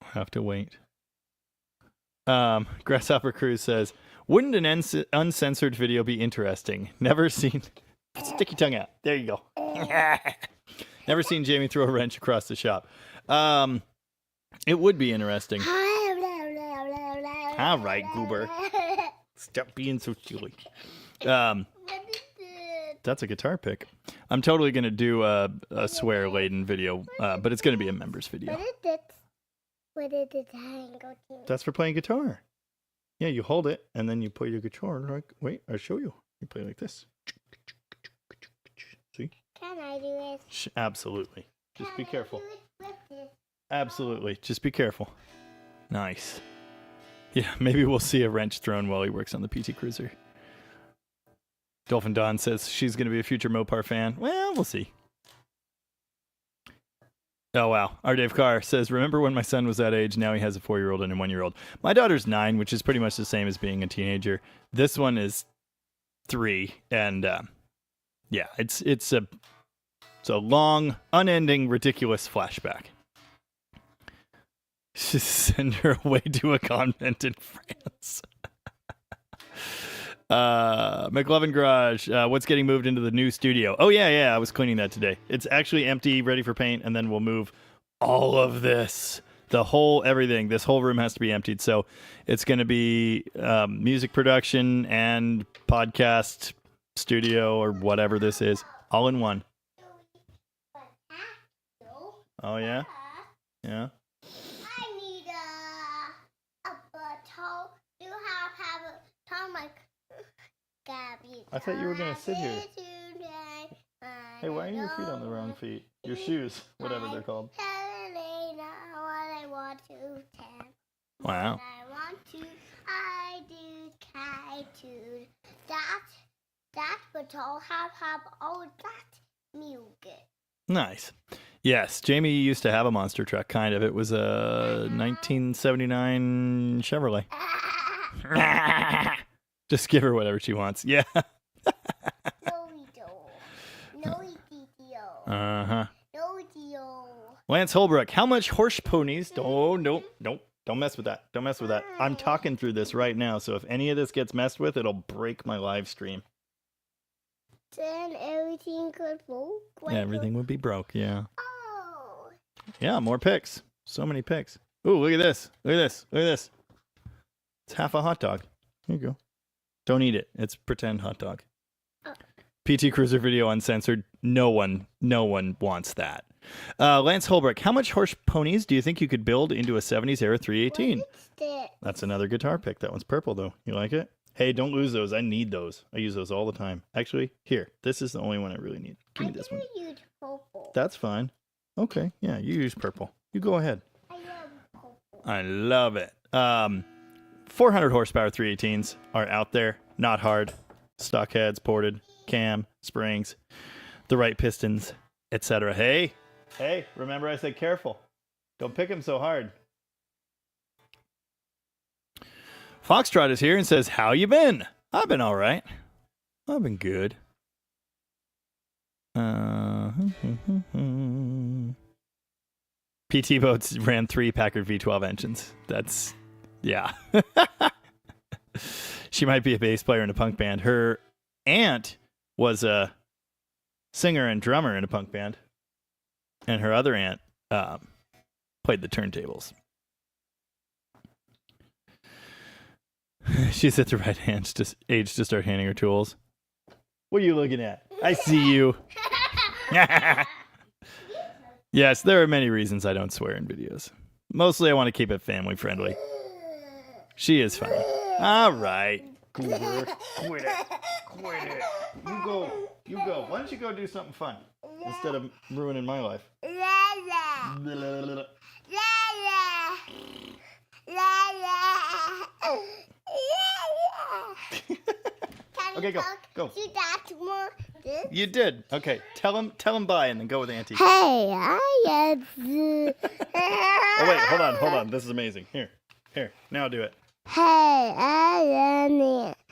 Have to wait. Grasshopper Cruz says, wouldn't an uncensored video be interesting? Never seen... Stick your tongue out. There you go. Never seen Jamie throw a wrench across the shop. It would be interesting. All right, goober. Stop being so silly. That's a guitar pick. I'm totally going to do a swear-laden video, but it's going to be a members video. What is it? What is the tango thing? That's for playing guitar. Yeah, you hold it and then you put your guitar like. Wait, I'll show you. You play like this. See? Can I do it? Absolutely. Just be careful. Can I do it with this? Absolutely. Just be careful. Nice. Yeah, maybe we'll see a wrench thrown while he works on the PT Cruiser. Dolphin Dawn says she's going to be a future Mopar fan. Well, we'll see. Oh, wow. Our Dave Carr says, remember when my son was that age? Now he has a 4-year-old and a 1-year-old. My daughter's 9, which is pretty much the same as being a teenager. This one is 3. And, yeah, it's a long, unending, ridiculous flashback. Just send her away to a convent in France. McLovin Garage, what's getting moved into the new studio? Oh, yeah, I was cleaning that today. It's actually empty, ready for paint, and then we'll move all of this. The whole everything. This whole room has to be emptied. So it's going to be music production and podcast studio or whatever this is, all in one. Oh, yeah? Yeah. I need a bottle. You have a ton like Gabby. I thought you were going to sit here. Hey, why are your feet on the wrong feet? Your shoes, whatever they're called. What I want to tell. Wow. What I want to, I do try to. That bottle have all that music. Nice. Yes, Jamie used to have a monster truck, kind of. It was a 1979 Chevrolet. Just give her whatever she wants. Yeah. No, we don't. No, we don't. Uh-huh. No, we don't. Lance Holbrook, how much horse ponies? Oh, nope. Don't mess with that. Don't mess with that. I'm talking through this right now, so if any of this gets messed with, it'll break my live stream. Then everything could broke. Yeah, everything would be broke, yeah. Oh. Yeah, more pics. So many pics. Ooh, look at this. Look at this. Look at this. It's half a hot dog. Here you go. Don't eat it. It's pretend hot dog. Oh. PT Cruiser video uncensored. No one wants that. Lance Holbrook, how much horse ponies do you think you could build into a 70s era 318? What is this? That's another guitar pick. That one's purple, though. You like it? Hey, don't lose those. I need those. I use those all the time. Actually, here. This is the only one I really need. Give me this one. I use purple. That's fine. Okay. Yeah, you use purple. You go ahead. I love purple. I love it. 400 horsepower 318s are out there. Not hard. Stock heads, ported, cam, springs, the right pistons, etc. Hey, remember I said careful. Don't pick them so hard. Foxtrot is here and says, how you been? I've been all right. I've been good. PT Boats ran 3 Packard V12 engines. That's, yeah. She might be a bass player in a punk band. Her aunt was a singer and drummer in a punk band. And her other aunt played the turntables. She's at the right age to start handing her tools. What are you looking at? I see you. Yes, there are many reasons I don't swear in videos. Mostly I want to keep it family friendly. She is funny. All right. Cougar. Quit it. You go. Why don't you go do something fun instead of ruining my life? Okay, go. You did. Okay, tell him bye and then go with Auntie. Hey, I am. Oh wait, hold on. This is amazing. Here. Now do it. Hey, I am.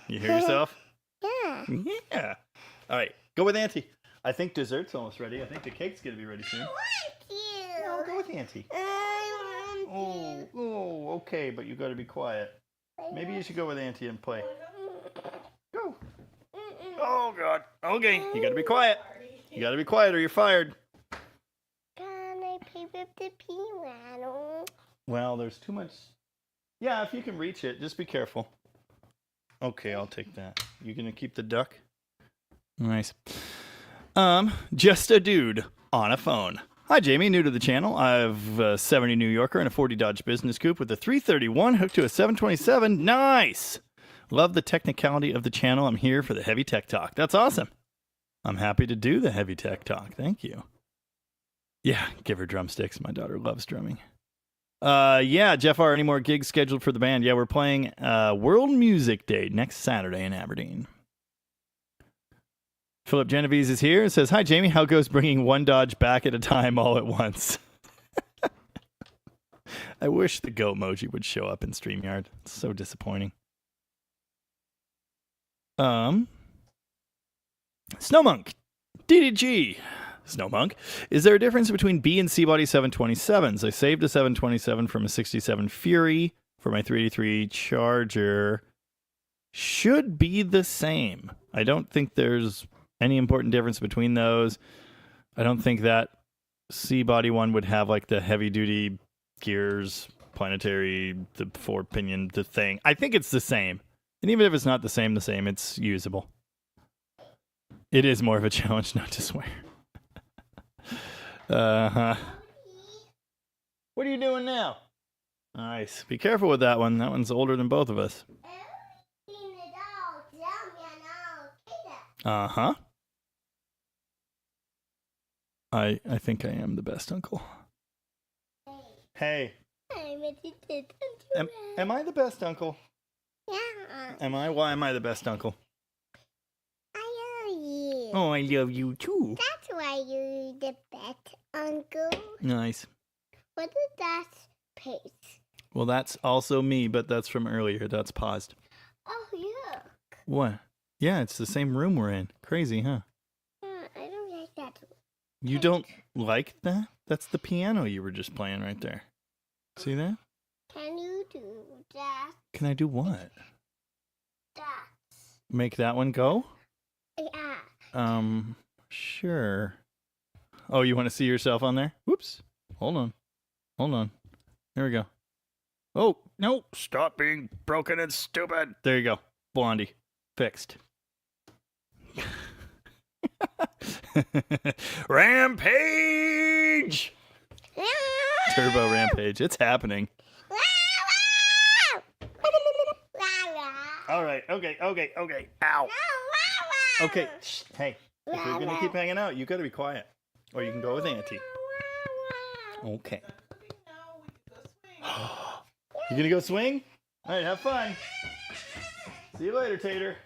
You hear yourself? Yeah. Yeah. All right, go with Auntie. I think dessert's almost ready. I think the cake's gonna be ready soon. No, go with Auntie. Oh, okay, but you got to be quiet. Maybe you should go with Auntie and play. Go. Oh God. Okay, you got to be quiet. You got to be quiet or you're fired. Can I play with the piano? Well, there's too much. Yeah, if you can reach it, just be careful. Okay, I'll take that. You gonna keep the duck? Nice. Just a dude on a phone. Hi, Jamie. New to the channel. I have a 70 New Yorker and a 40 Dodge Business Coupe with a 331 hooked to a 727. Nice! Love the technicality of the channel. I'm here for the heavy tech talk. That's awesome. I'm happy to do the heavy tech talk. Thank you. Yeah, give her drumsticks. My daughter loves drumming. Yeah, Jeff R., any more gigs scheduled for the band? Yeah, we're playing World Music Day next Saturday in Aberdeen. Philip Genovese is here and says, hi, Jamie. How goes bringing one Dodge back at a time all at once? I wish the go emoji would show up in StreamYard. It's so disappointing. Snowmonk. DDG. Snowmonk. Is there a difference between B and C body 727s? I saved a 727 from a 67 Fury for my 383 Charger. Should be the same. I don't think there's any important difference between those. I don't think that C body one would have like the heavy duty gears, planetary, the four pinion, the thing. I think it's the same. And even if it's not the same, it's usable. It is more of a challenge not to swear. Uh-huh. What are you doing now? Nice. Be careful with that one. That one's older than both of us. Uh-huh. I think I am the best uncle. Hey. Am I the best uncle? Yeah. Am I? Why am I the best uncle? I love you. Oh, I love you too. That's why you're the best uncle. Nice. What is that pace? Well, that's also me, but that's from earlier. That's paused. Oh, yeah. What? Yeah, it's the same room we're in. Crazy, huh? I don't like that. You don't like that? That's the piano you were just playing right there. See that? Can you do that? Can I do what? That. Make that one go? Yeah. Sure. Oh, you want to see yourself on there? Whoops. Hold on. There we go. Oh, no. Stop being broken and stupid. There you go. Blondie. Fixed. Rampage! Turbo Rampage. It's happening. All right. Okay. Ow. Okay. Shh. Hey. If you're going to keep hanging out, you got to be quiet. Or you can go with Auntie. Okay. You going to go swing? All right. Have fun. See you later, Tater.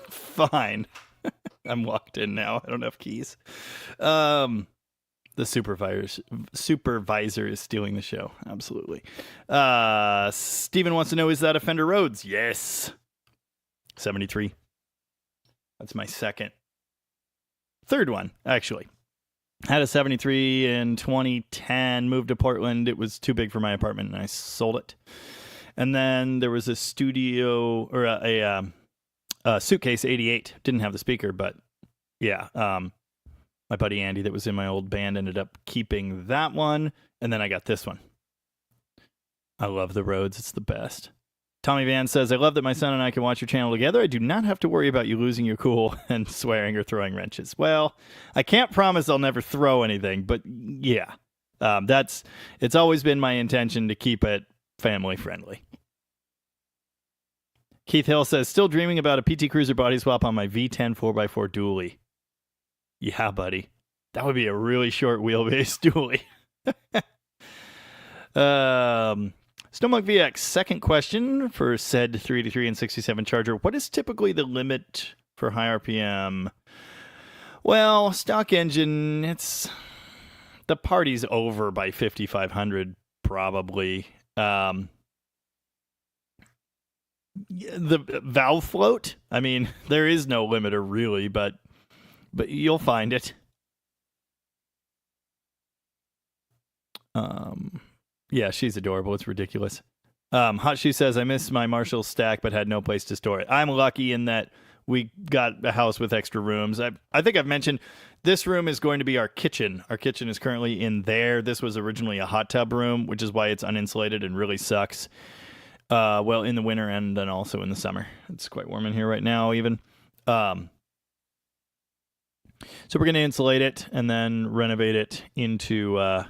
Fine. I'm locked in now. I don't have keys. The supervisor is stealing the show. Absolutely. Steven wants to know, is that a Fender Rhodes? Yes. 73. That's my third one, actually. Had a 73 in 2010, moved to Portland. It was too big for my apartment, and I sold it. And then there was a studio, or a Suitcase 88. Didn't have the speaker, but yeah. My buddy Andy that was in my old band ended up keeping that one. And then I got this one. I love the Rhodes. It's the best. Tommy Van says, I love that my son and I can watch your channel together. I do not have to worry about you losing your cool and swearing or throwing wrenches. Well, I can't promise I'll never throw anything, but yeah. It's always been my intention to keep it family friendly. Keith Hill says, still dreaming about a PT Cruiser body swap on my V10 4x4 dually. Yeah, buddy. That would be a really short wheelbase dually. Snowmonk VX, second question for said 383 and 67 Charger. What is typically the limit for high RPM? Well, stock engine, the party's over by 5,500 probably. The valve float, I mean, there is no limiter really, but you'll find it. Yeah, she's adorable. It's ridiculous. Hot Shoe says, I miss my Marshall stack, but had no place to store it. I'm lucky in that we got a house with extra rooms. I think I've mentioned this room is going to be our kitchen. Our kitchen is currently in there. This was originally a hot tub room, which is why it's uninsulated and really sucks. Well, in the winter and then also in the summer. It's quite warm in here right now, even. So we're going to insulate it and then renovate it into a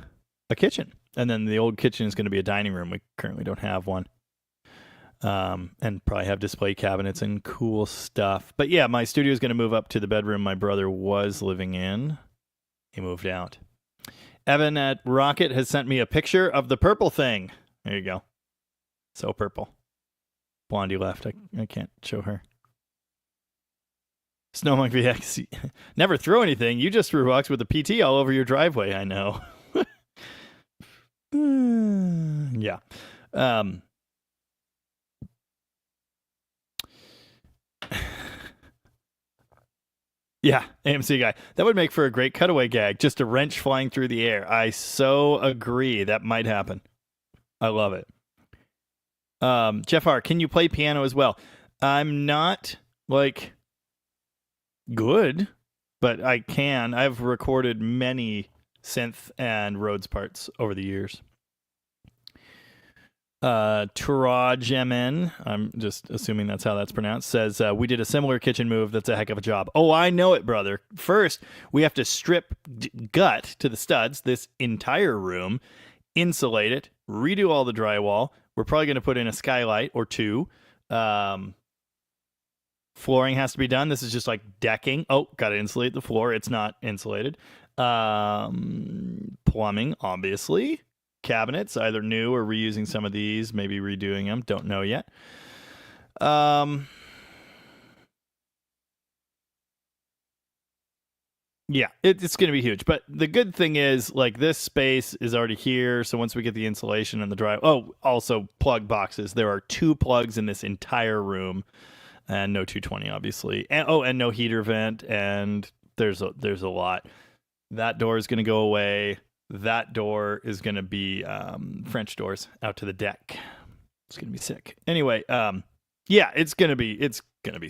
kitchen. And then the old kitchen is going to be a dining room. We currently don't have one. And probably have display cabinets and cool stuff. But yeah, my studio is going to move up to the bedroom my brother was living in. He moved out. Evan at Rocket has sent me a picture of the purple thing. There you go. So purple. Blondie left. I can't show her. Snowmonk VX. Never throw anything. You just threw rocks with a PT all over your driveway. I know. Yeah. Yeah, AMC guy. That would make for a great cutaway gag. Just a wrench flying through the air. I so agree. That might happen. I love it. Jeff R., can you play piano as well? I'm not, like, good, but I can. I've recorded many synth and Rhodes parts over the years. Turaj MN, I'm just assuming that's how that's pronounced, says, we did a similar kitchen move. That's a heck of a job. Oh, I know it, brother. First, we have to strip gut to the studs this entire room, insulate it, redo all the drywall. We're probably going to put in a skylight or two. Flooring has to be done. This is just like decking. Oh, got to insulate the floor. It's not insulated. Plumbing, obviously. Cabinets, either new or reusing some of these, maybe redoing them. Don't know yet. Yeah, it's going to be huge. But the good thing is, like, this space is already here. So once we get the insulation and the drive... Oh, also plug boxes. There are 2 plugs in this entire room. And no 220, obviously. And no heater vent. And there's a lot. That door is going to go away. That door is going to be French doors out to the deck. It's going to be sick. Anyway, yeah, it's going to be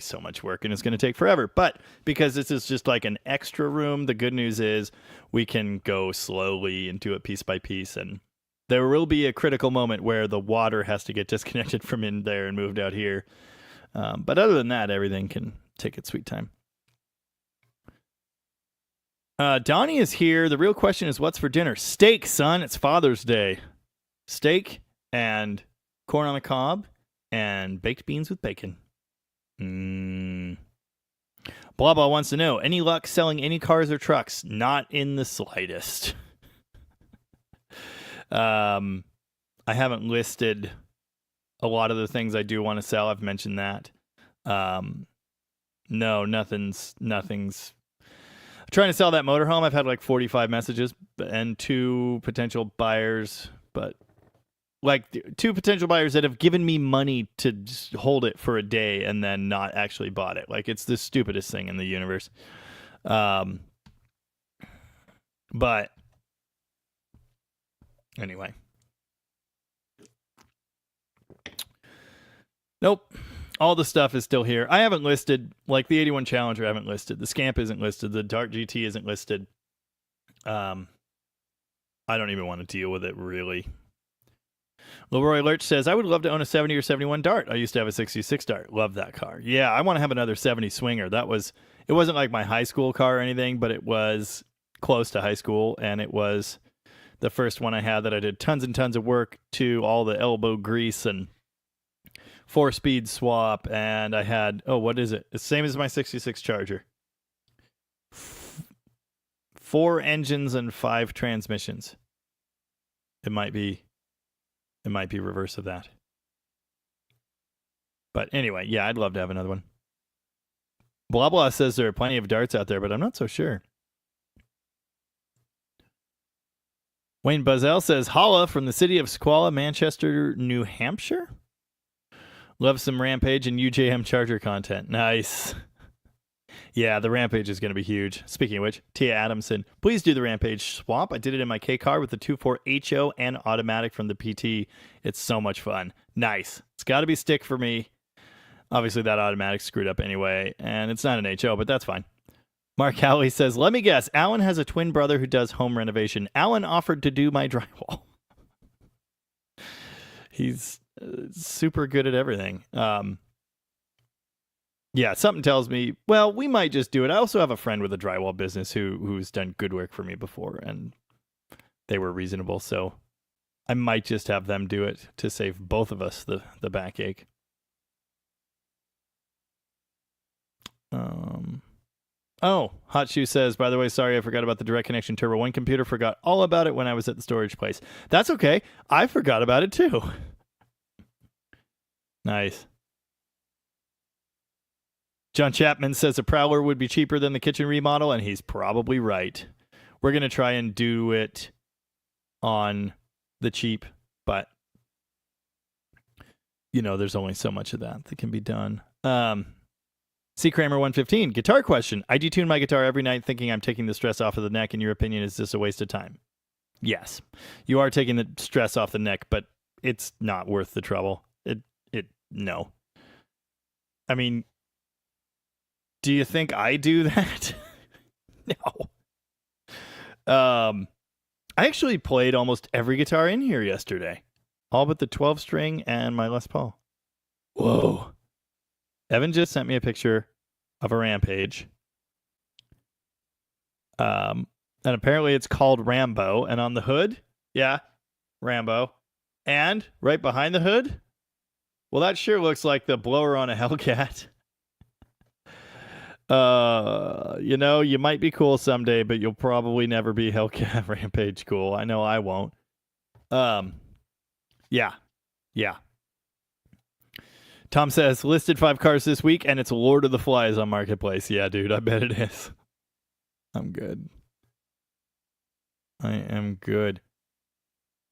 so much work and it's going to take forever. But because this is just like an extra room, the good news is we can go slowly and do it piece by piece. And there will be a critical moment where the water has to get disconnected from in there and moved out here. But other than that, everything can take its sweet time. Donnie is here. The real question is, what's for dinner? Steak, son. It's Father's Day. Steak and corn on the cob and baked beans with bacon. Blah Blah wants to know, any luck selling any cars or trucks? Not in the slightest. I haven't listed a lot of the things I do want to sell. I've mentioned that. No, nothing's trying to sell that motorhome. I've had like 45 messages and 2 potential buyers, but like 2 potential buyers that have given me money to just hold it for a day and then not actually bought it. Like, it's the stupidest thing in the universe. But anyway. Nope. All the stuff is still here. I haven't listed, like the 81 Challenger I haven't listed. The Scamp isn't listed. The Dart GT isn't listed. I don't even want to deal with it, really. Leroy Lurch says, I would love to own a 70 or 71 Dart. I used to have a 66 Dart. Love that car. Yeah, I want to have another 70 Swinger. It wasn't like my high school car or anything, but it was close to high school, and it was the first one I had that I did tons and tons of work to, all the elbow grease and 4-speed swap, and I had, what is it? It's the same as my 66 Charger. 4 engines and 5 transmissions. It might be reverse of that. But anyway, yeah, I'd love to have another one. Blah Blah says there are plenty of darts out there, but I'm not so sure. Wayne Buzzell says, Holla from the city of Squala, Manchester, New Hampshire. Love some Rampage and UJM Charger content. Nice. Yeah, the Rampage is going to be huge. Speaking of which, Tia Adamson, please do the Rampage swap. I did it in my K car with the 2.4 HO and automatic from the PT. It's so much fun. Nice. It's got to be stick for me. Obviously, that automatic screwed up anyway, and it's not an HO, but that's fine. Mark Howley says, let me guess, Alan has a twin brother who does home renovation. Alan offered to do my drywall. He's super good at everything. Yeah, something tells me, well, we might just do it. I also have a friend with a drywall business who's done good work for me before, and they were reasonable, so I might just have them do it to save both of us the backache. Oh, Hot Shoe says, by the way, sorry, I forgot about the direct connection Turbo 1 computer. Forgot all about it when I was at the storage place. That's okay. I forgot about it too. Nice. John Chapman says a Prowler would be cheaper than the kitchen remodel, and he's probably right. We're going to try and do it on the cheap, but, you know, there's only so much of that can be done. C. Kramer 115, guitar question. I detune my guitar every night thinking I'm taking the stress off of the neck. In your opinion, is this a waste of time? Yes. You are taking the stress off the neck, but it's not worth the trouble. No. I mean, do you think I do that? No. I actually played almost every guitar in here yesterday. All but the 12-string and my Les Paul. Whoa. Evan just sent me a picture of a Rampage. And apparently it's called Rambo. And on the hood, yeah, Rambo. And right behind the hood, well, that sure looks like the blower on a Hellcat. You know, you might be cool someday, but you'll probably never be Hellcat Rampage cool. I know I won't. Yeah. Tom says, listed 5 cars this week, and it's Lord of the Flies on Marketplace. Yeah, dude, I bet it is. I'm good. I am good.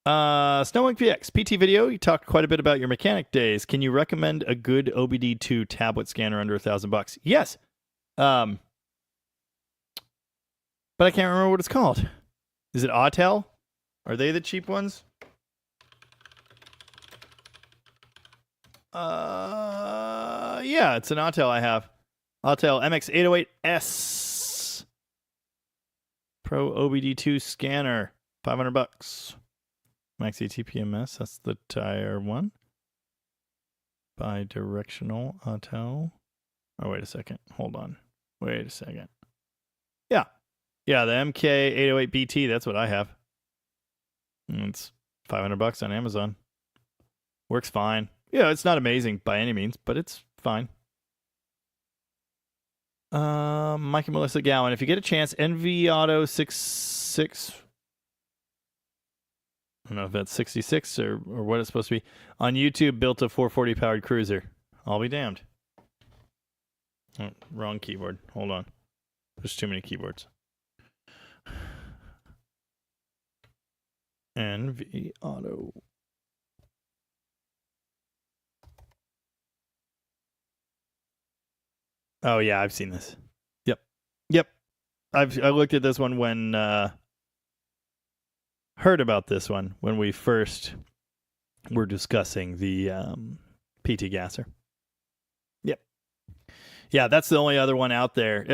Snowwing PX, PT video, you talked quite a bit about your mechanic days. Can you recommend a good OBD2 tablet scanner under $1,000? Yes. But I can't remember what it's called. Is it Autel? Are they the cheap ones? Yeah, it's an Autel I have. Autel MX808S Pro OBD2 scanner, $500. Maxi TPMS, that's the tire one. Bi-directional Autel. Oh, wait a second. Hold on. Wait a second. Yeah. Yeah, the MK808BT, that's what I have. It's $500 on Amazon. Works fine. Yeah, it's not amazing by any means, but it's fine. Mike and Melissa Gowan, if you get a chance, NV Auto 66. I don't know if that's 66 or what it's supposed to be. On YouTube, built a 440 powered cruiser. I'll be damned. Oh, wrong keyboard. Hold on. There's too many keyboards. NV Auto. Oh yeah, I've seen this. Yep. I looked at this one when heard about this one when we first were discussing the PT gasser. Yep. Yeah, that's the only other one out there.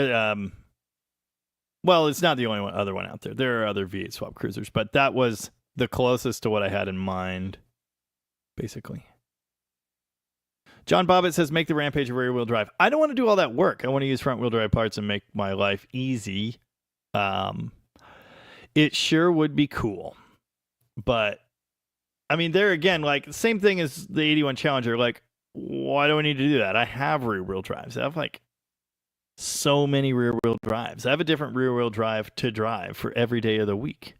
Well, it's not the only other one out there. There are other V8 swap cruisers, but that was the closest to what I had in mind, basically. John Bobbitt says, make the Rampage rear-wheel drive. I don't want to do all that work. I want to use front-wheel drive parts and make my life easy. It sure would be cool. But, I mean, there again, like, same thing as the 81 Challenger. Like, why do I need to do that? I have rear-wheel drives. I have, like, so many rear-wheel drives. I have a different rear-wheel drive to drive for every day of the week.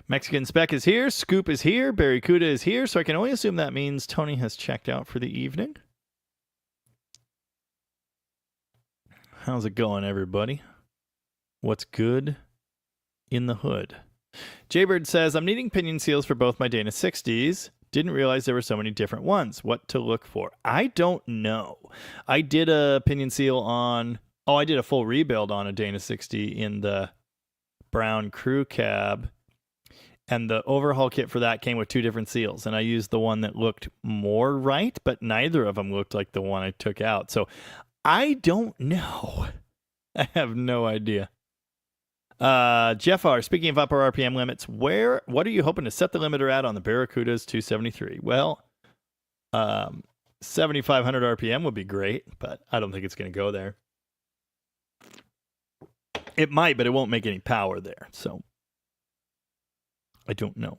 Mexican Spec is here. Scoop is here. Barracuda is here. So I can only assume that means Tony has checked out for the evening. How's it going, everybody? What's good in the hood? Jaybird says, I'm needing pinion seals for both my Dana 60s. Didn't realize there were so many different ones. What to look for? I don't know. I did a pinion seal on... Oh, I did a full rebuild on a Dana 60 in the brown crew cab. And the overhaul kit for that came with 2 different seals. And I used the one that looked more right, but neither of them looked like the one I took out. So I don't know. I have no idea. Jeff R., speaking of upper RPM limits, what are you hoping to set the limiter at on the Barracuda's 273? Well, 7,500 RPM would be great, but I don't think it's going to go there. It might, but it won't make any power there. So I don't know.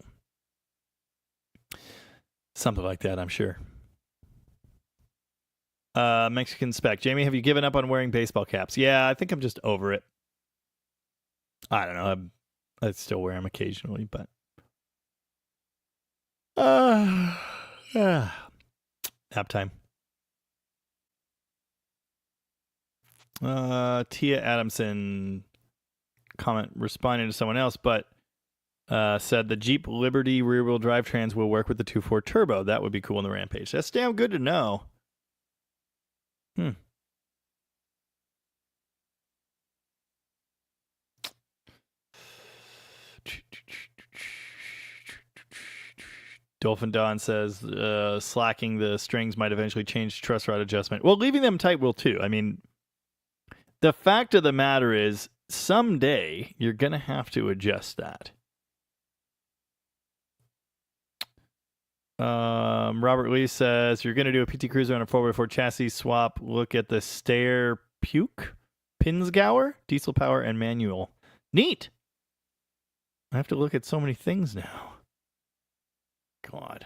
Something like that, I'm sure. Mexican spec. Jamie, have you given up on wearing baseball caps? Yeah, I think I'm just over it. I don't know. I still wear them occasionally, but nap time. Tia Adamson comment responding to someone else, but said the Jeep Liberty rear-wheel drive trans will work with the 2.4 turbo. That would be cool in the Rampage. That's damn good to know. Dolphin Don says slacking the strings might eventually change truss rod adjustment. Well, leaving them tight will too. I mean, the fact of the matter is someday you're going to have to adjust that. Robert Lee says you're going to do a PT Cruiser on a 4x4 chassis swap. Look at the Steyr Puke Pinsgauer, diesel power and manual. Neat. I have to look at so many things now. God.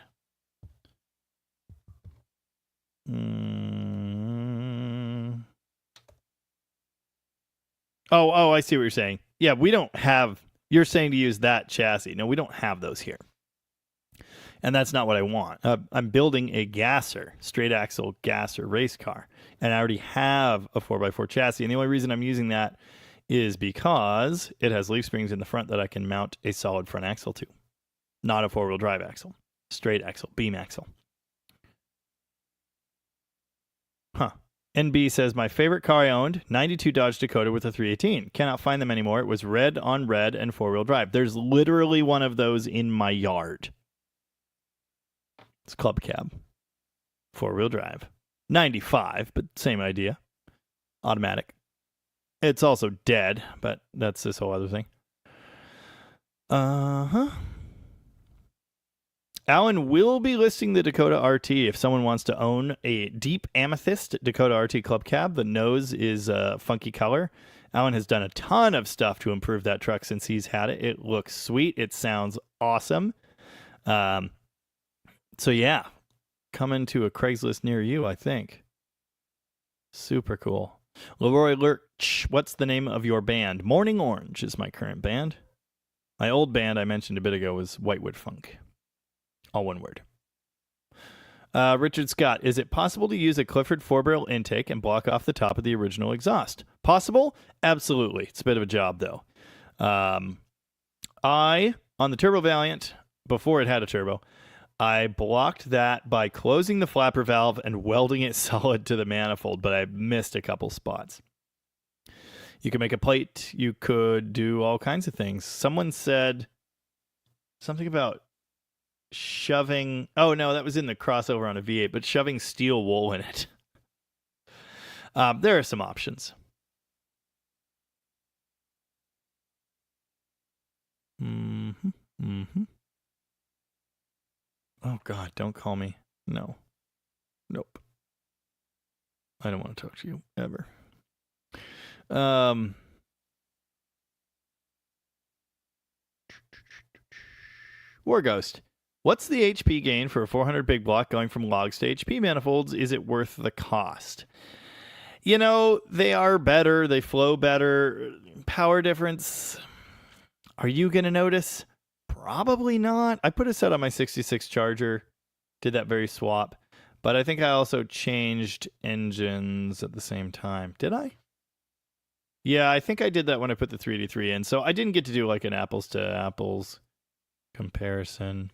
Oh, I see what you're saying. Yeah, we don't have... You're saying to use that chassis. No, we don't have those here. And that's not what I want. I'm building a gasser, straight axle gasser race car. And I already have a 4x4 chassis. And the only reason I'm using that is because it has leaf springs in the front that I can mount a solid front axle to. Not a four-wheel drive axle. Straight axle, beam axle. Huh. NB says, my favorite car I owned, 92 Dodge Dakota with a 318. Cannot find them anymore. It was red on red and four-wheel drive. There's literally one of those in my yard. It's club cab. Four-wheel drive. 95, but same idea. Automatic. It's also dead, but that's this whole other thing. Alan will be listing the Dakota RT if someone wants to own a deep amethyst Dakota RT club cab. The nose is a funky color. Alan has done a ton of stuff to improve that truck since he's had it. It looks sweet. It sounds awesome. So yeah, coming to a Craigslist near you, I think. Super cool. Leroy Lurch, what's the name of your band? Morning Orange is my current band. My old band I mentioned a bit ago was Whitewood Funk. All one word. Richard Scott, is it possible to use a Clifford 4-barrel intake and block off the top of the original exhaust? Possible? Absolutely. It's a bit of a job, though. On the Turbo Valiant, before it had a turbo, I blocked that by closing the flapper valve and welding it solid to the manifold, but I missed a couple spots. You could make a plate. You could do all kinds of things. Someone said something about shoving... Oh, no, that was in the crossover on a V8, but shoving steel wool in it. There are some options. Oh, God, don't call me. No. Nope. I don't want to talk to you, ever. War Ghost. What's the HP gain for a 400 big block going from logs to HP manifolds? Is it worth the cost? You know, they are better. They flow better. Power difference. Are you going to notice? Probably not. I put a set on my 66 Charger. Did that very swap. But I think I also changed engines at the same time. Did I? Yeah, I think I did that when I put the 383 in. So I didn't get to do like an apples to apples comparison.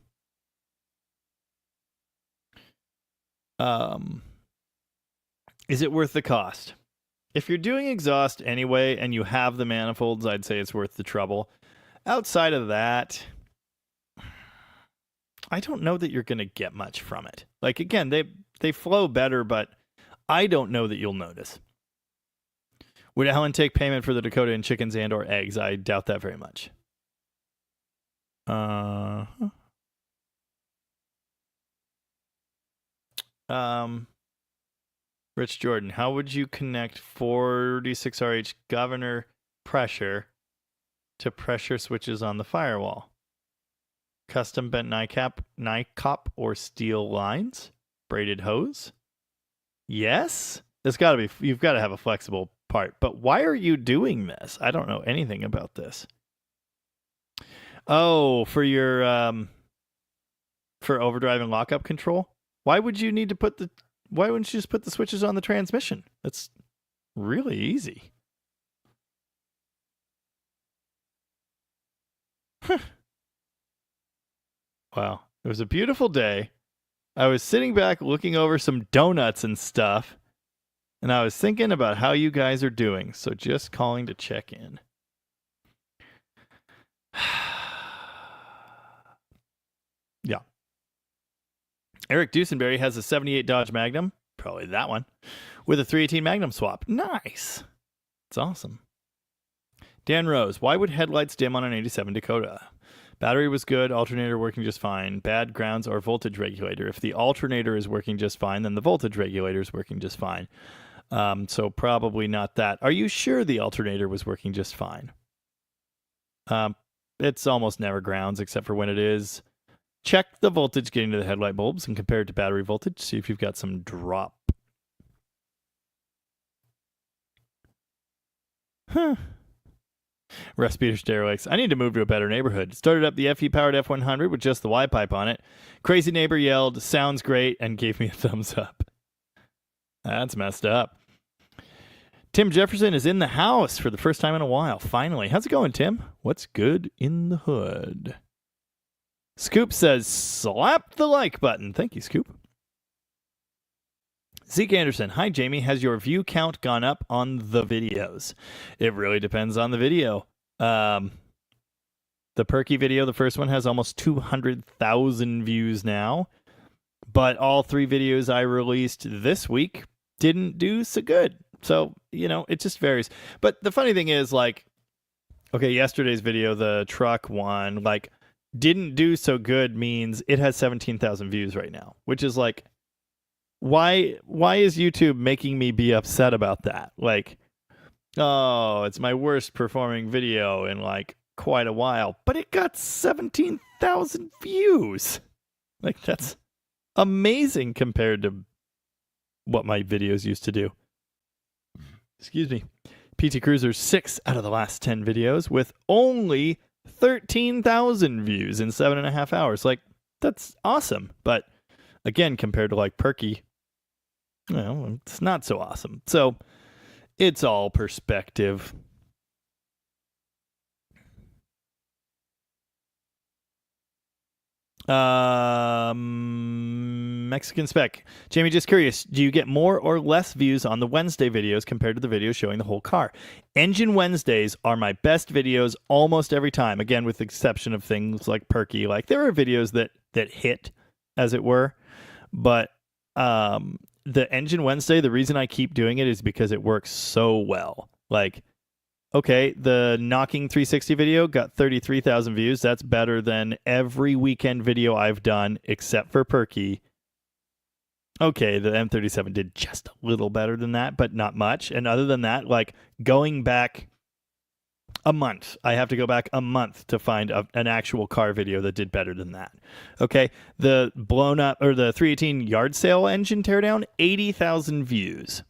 Is it worth the cost? If you're doing exhaust anyway and you have the manifolds, I'd say it's worth the trouble. Outside of that, I don't know that you're going to get much from it. Like, again, they flow better, but I don't know that you'll notice. Would Alan take payment for the Dakota in chickens and or eggs? I doubt that very much. Rich Jordan, how would you connect 46RH governor pressure to pressure switches on the firewall? Custom bent NICOP or steel lines? Braided hose? Yes? You've got to have a flexible part. But why are you doing this? I don't know anything about this. Oh, for your for overdrive and lockup control? Why would you need to why wouldn't you just put the switches on the transmission? That's really easy. Wow. It was a beautiful day. I was sitting back looking over some donuts and stuff, and I was thinking about how you guys are doing, so just calling to check in. Yeah. Eric Dusenberry has a 78 Dodge Magnum, probably that one, with a 318 Magnum swap. Nice. It's awesome. Dan Rose, why would headlights dim on an 87 Dakota? Battery was good, alternator working just fine. Bad grounds or voltage regulator. If the alternator is working just fine, then the voltage regulator is working just fine. So probably not that. Are you sure the alternator was working just fine? It's almost never grounds, except for when it is. Check the voltage getting to the headlight bulbs and compare it to battery voltage. See if you've got some drop. Huh. Russ Peters Derelicts. I need to move to a better neighborhood. Started up the FE-powered F100 with just the Y-pipe on it. Crazy neighbor yelled, sounds great, and gave me a thumbs up. That's messed up. Tim Jefferson is in the house for the first time in a while. Finally. How's it going, Tim? What's good in the hood? Scoop says, slap the like button. Thank you, Scoop. Zeke Anderson. Hi, Jamie. Has your view count gone up on the videos? It really depends on the video. The Perky video, the first one, has almost 200,000 views now. But all 3 videos I released this week didn't do so good. So, it just varies. But the funny thing is, yesterday's video, the truck one, didn't do so good means it has 17,000 views right now, which is why is YouTube making me be upset about that? It's my worst performing video in quite a while, but it got 17,000 views. That's amazing compared to what my videos used to do. Excuse me. PT Cruiser's 6 out of the last 10 videos with only 13,000 views in 7.5 hours. That's awesome. But again, compared to Perky, it's not so awesome. So it's all perspective. Mexican Spec. Jamie, just curious, do you get more or less views on the Wednesday videos compared to the videos showing the whole car? Engine Wednesdays are my best videos almost every time. Again, with the exception of things like Perky. There are videos that hit, as it were. But the Engine Wednesday, the reason I keep doing it is because it works so well. Okay, the Knocking 360 video got 33,000 views. That's better than every weekend video I've done except for Perky. Okay, the M37 did just a little better than that, but not much. And other than that, going back a month, I have to go back a month to find an actual car video that did better than that. Okay, the blown up, or the 318 yard sale engine teardown, 80,000 views.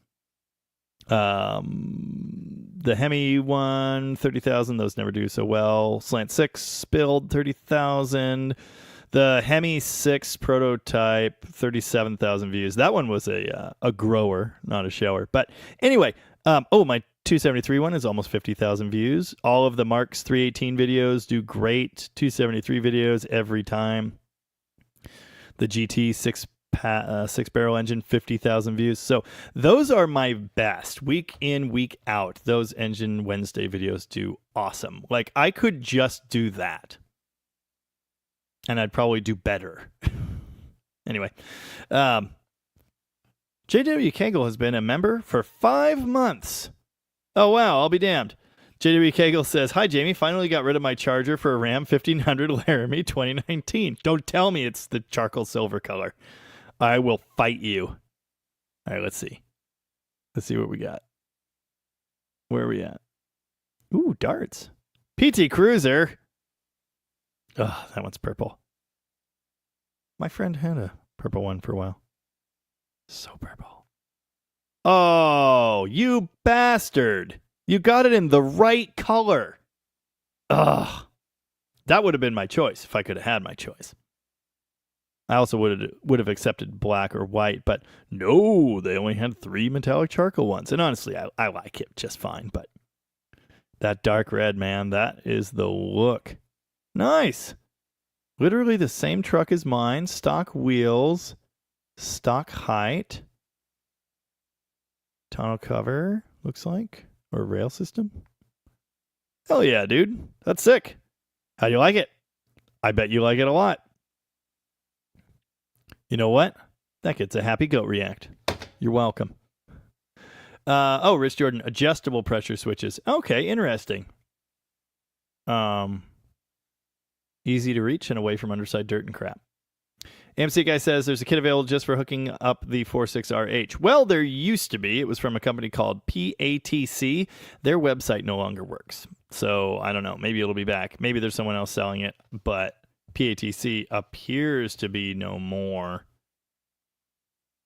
The Hemi one, 30,000. Those never do so well. Slant 6 spilled 30,000. The Hemi 6 prototype, 37,000 views. That one was a grower, not a shower. But anyway, my 273 one is almost 50,000 views. All of the Mark's 318 videos do great. 273 videos every time. The GT 6-barrel engine, 50,000 views. So those are my best. Week in, week out. Those Engine Wednesday videos do awesome. I could just do that. And I'd probably do better. Anyway. JW Kegel has been a member for 5 months. Oh, wow. I'll be damned. JW Kegel says, hi, Jamie. Finally got rid of my charger for a Ram 1500 Laramie 2019. Don't tell me it's the charcoal silver color. I will fight you. All right, let's see. Let's see what we got. Where are we at? Ooh, darts. PT Cruiser. Oh, that one's purple. My friend had a purple one for a while. So purple. Oh, you bastard. You got it in the right color. Ugh. That would have been my choice if I could have had my choice. I also would have accepted black or white, but no, they only had 3 metallic charcoal ones. And honestly, I like it just fine, but that dark red, man, that is the look. Nice. Literally the same truck as mine. Stock wheels, stock height, tonneau cover, looks like, or rail system. Hell yeah, dude. That's sick. How do you like it? I bet you like it a lot. You know what? That gets a happy goat react. You're welcome. Rich Jordan, adjustable pressure switches. Okay, interesting. Easy to reach and away from underside dirt and crap. AMC guy says there's a kit available just for hooking up the 46RH. Well, there used to be. It was from a company called PATC. Their website no longer works. So I don't know. Maybe it'll be back. Maybe there's someone else selling it, but PATC appears to be no more.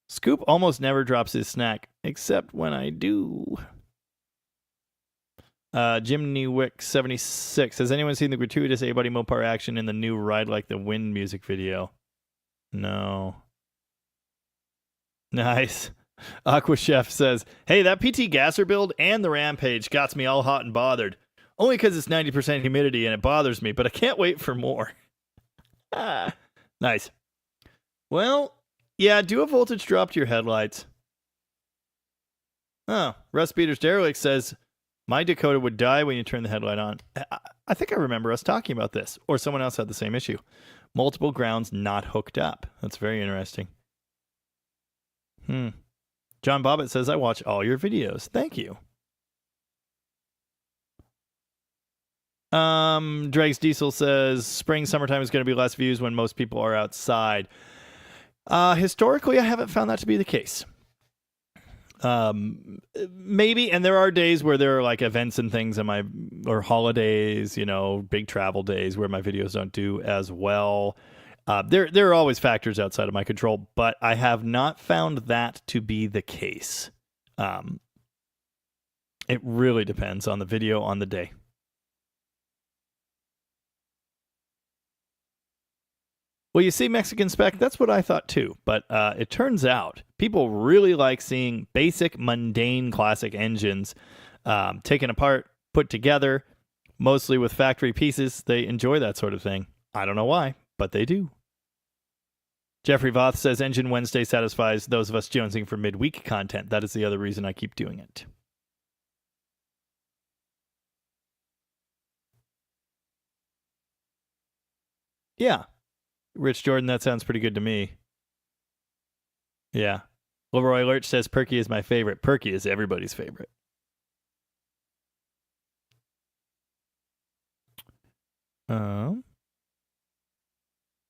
Scoop almost never drops his snack, except when I do. Jim Newick 76. Has anyone seen the gratuitous A-Buddy Mopar action in the new Ride Like the Wind music video? No. Nice. Aqua Chef says, hey, that PT Gasser build and the Rampage got me all hot and bothered. Only because it's 90% humidity and it bothers me, but I can't wait for more. Nice. Well, yeah, do a voltage drop to your headlights. Oh, Russ Peters Derelict says, my Dakota would die when you turn the headlight on. I think I remember us talking about this, or someone else had the same issue. Multiple grounds not hooked up. That's very interesting. John Bobbitt says, I watch all your videos. Thank you. Dregs Diesel says, spring, summertime is going to be less views when most people are outside. Historically, I haven't found that to be the case. Maybe, and there are days where there are like events and things or holidays, big travel days where my videos don't do as well. There are always factors outside of my control, but I have not found that to be the case. It really depends on the video on the day. Well, you see, Mexican Spec, that's what I thought too. But it turns out people really like seeing basic, mundane, classic engines taken apart, put together, mostly with factory pieces. They enjoy that sort of thing. I don't know why, but they do. Jeffrey Voth says, Engine Wednesday satisfies those of us jonesing for midweek content. That is the other reason I keep doing it. Yeah. Rich Jordan, that sounds pretty good to me. Yeah. Leroy Lurch says Perky is my favorite. Perky is everybody's favorite. Oh,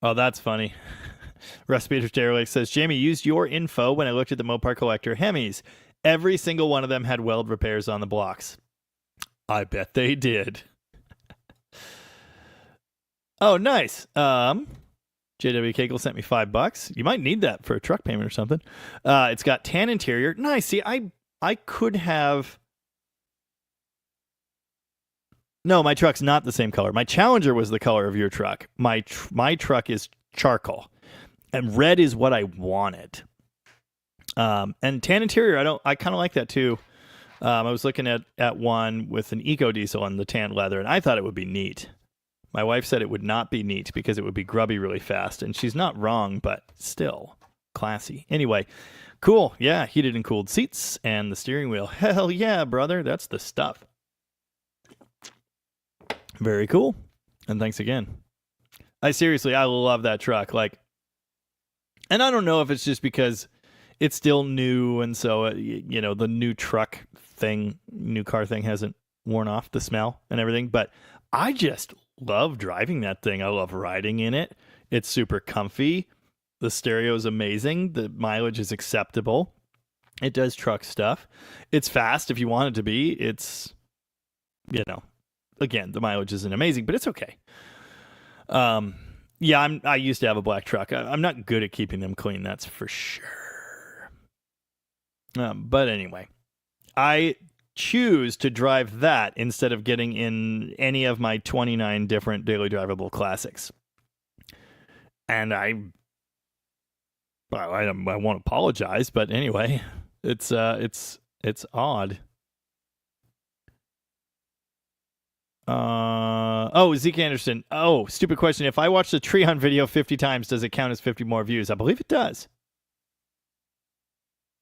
that's funny. Russ Peters Derelict says, Jamie, used your info when I looked at the Mopar Collector Hemis. Every single one of them had weld repairs on the blocks. I bet they did. Oh, nice. JW Kegel sent me $5. You might need that for a truck payment or something. It's got tan interior. Nice. See, I could have. No, my truck's not the same color. My Challenger was the color of your truck. My truck is charcoal, and red is what I wanted. And tan interior, I kind of like that too. I was looking at one with an eco diesel on the tan leather, and I thought it would be neat. My wife said it would not be neat because it would be grubby really fast, and she's not wrong, but still classy. Anyway, cool. Yeah, heated and cooled seats and the steering wheel. Hell yeah, brother. That's the stuff. Very cool. And thanks again. I love that truck. And I don't know if it's just because it's still new, and so, the new car thing hasn't worn off the smell and everything, but I just love driving that thing. I love riding in it. It's super comfy. The stereo is amazing. The mileage is acceptable. It does truck stuff. It's fast if you want it to be. It's, again, the mileage isn't amazing, but it's okay. Yeah, I used to have a black truck. I'm not good at keeping them clean, that's for sure. But anyway, I choose to drive that instead of getting in any of my 29 different daily drivable classics. And I won't apologize, but anyway, it's odd. Zeke Anderson. Oh, stupid question. If I watch the tree hunt video 50 times, does it count as 50 more views? I believe it does.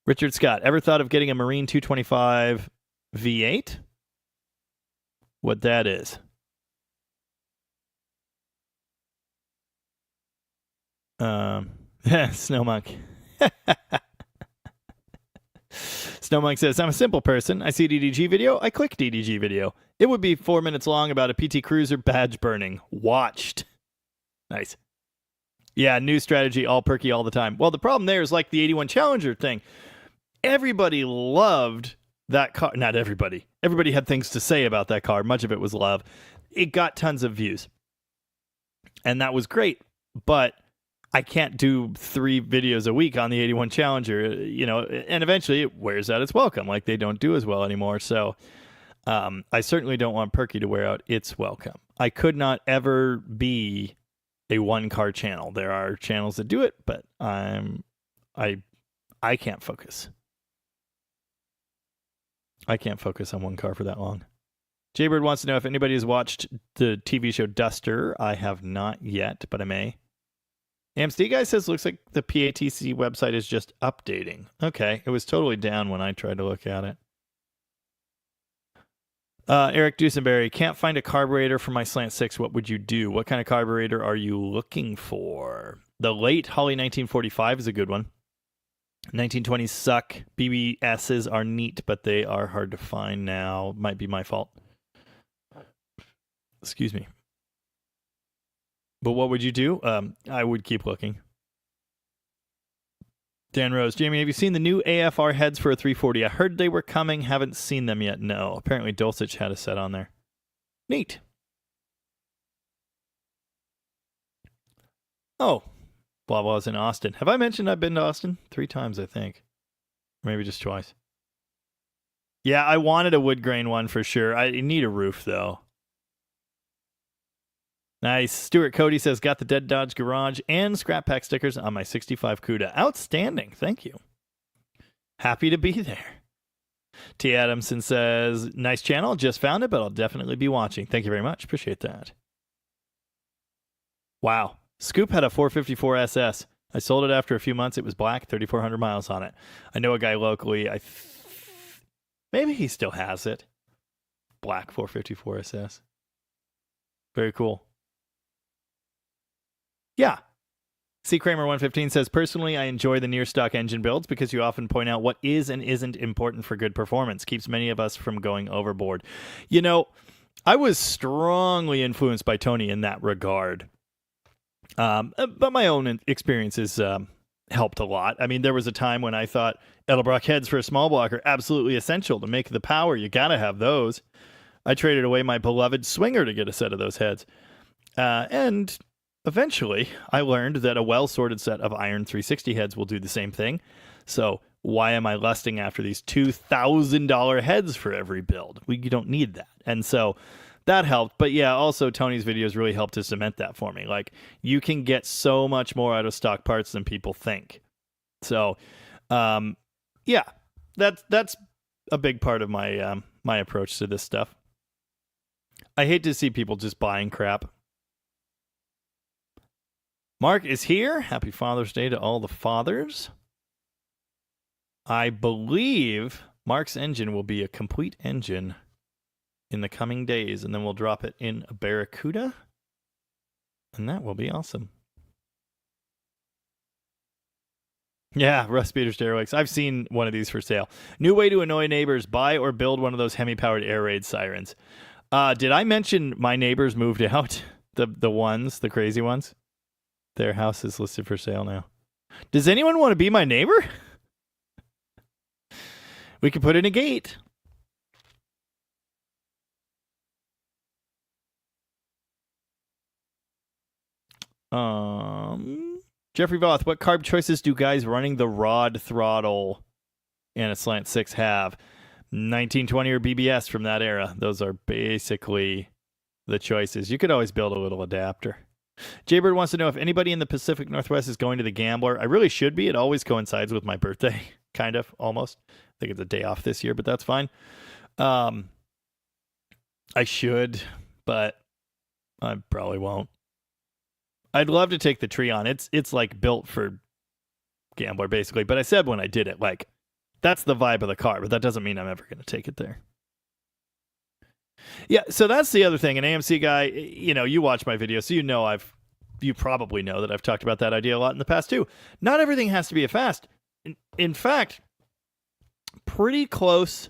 Richard Scott. Ever thought of getting a Marine 225 V8? What that is? Snowmonk. Snowmonk says, I'm a simple person. I see a DDG video. I click DDG video. It would be 4 minutes long about a PT Cruiser badge burning. Watched. Nice. Yeah, new strategy, all perky all the time. Well, the problem there is like the 81 Challenger thing. Everybody loved that car. Not everybody. Everybody had things to say about that car. Much of it was love. It got tons of views. And that was great. But I can't do 3 videos a week on the 81 Challenger, and eventually it wears out its welcome. Like they don't do as well anymore. So I certainly don't want Perky to wear out its welcome. I could not ever be a one-car channel. There are channels that do it, but I can't focus. I can't focus on one car for that long. Jaybird wants to know if anybody has watched the TV show Duster. I have not yet, but I may. AMSD guy says looks like the PATC website is just updating. Okay, it was totally down when I tried to look at it. Eric Dusenberry, can't find a carburetor for my Slant 6. What would you do? What kind of carburetor are you looking for? The late Holly 1945 is a good one. 1920s suck. BBSs are neat, but they are hard to find now. Might be my fault. Excuse me. But what would you do? I would keep looking. Dan Rose. Jamie, have you seen the new AFR heads for a 340? I heard they were coming. Haven't seen them yet. No. Apparently Dulcich had a set on there. Neat. Oh. Blah blah's in Austin. Have I mentioned I've been to Austin? 3 times, I think. Maybe just twice. Yeah, I wanted a wood grain one for sure. I need a roof, though. Nice. Stuart Cody says, got the Dead Dodge Garage and Scrap Pack stickers on my 65 CUDA. Outstanding. Thank you. Happy to be there. T. Adamson says, nice channel. Just found it, but I'll definitely be watching. Thank you very much. Appreciate that. Wow. Scoop had a 454 SS. I sold it after a few months. It was black, 3,400 miles on it. I know a guy locally. Maybe he still has it. Black 454 SS. Very cool. Yeah. C. Kramer 115 says, personally, I enjoy the near stock engine builds because you often point out what is and isn't important for good performance. Keeps many of us from going overboard. You know, I was strongly influenced by Tony in that regard. But my own experiences helped a lot. I mean, there was a time when I thought Edelbrock heads for a small block are absolutely essential to make the power. You got to have those. I traded away my beloved Swinger to get a set of those heads. And eventually, I learned that a well-sorted set of iron 360 heads will do the same thing. So why am I lusting after these $2,000 heads for every build? You don't need that. And so that helped. But yeah, also Tony's videos really helped to cement that for me. Like, you can get so much more out of stock parts than people think. So, yeah, that's a big part of my my approach to this stuff. I hate to see people just buying crap. Mark is here. Happy Father's Day to all the fathers. I believe Mark's engine will be a complete engine in the coming days, and then we'll drop it in a Barracuda, and that will be awesome. Yeah, Russ Peters Derwicks. I've seen one of these for sale. New way to annoy neighbors. Buy or build one of those Hemi-powered air raid sirens. Did I mention my neighbors moved out? The ones, the crazy ones? Their house is listed for sale now. Does anyone want to be my neighbor? We could put in a gate. Jeffrey Voth, what carb choices do guys running the rod throttle and a slant 6 have? 1920 or BBS from that era. Those are basically the choices. You could always build a little adapter. Jaybird wants to know if anybody in the Pacific Northwest is going to the Gambler. I really should be. It always coincides with my birthday, kind of, almost. I think it's a day off this year, but that's fine. I should, but I probably won't. I'd love to take the tree on. It's like built for Gambler, basically. But I said when I did it, like, that's the vibe of the car, but that doesn't mean I'm ever going to take it there. Yeah, so that's the other thing. An AMC guy, you know, you watch my video, so you probably know that I've talked about that idea a lot in the past too. Not everything has to be a fast. In fact, pretty close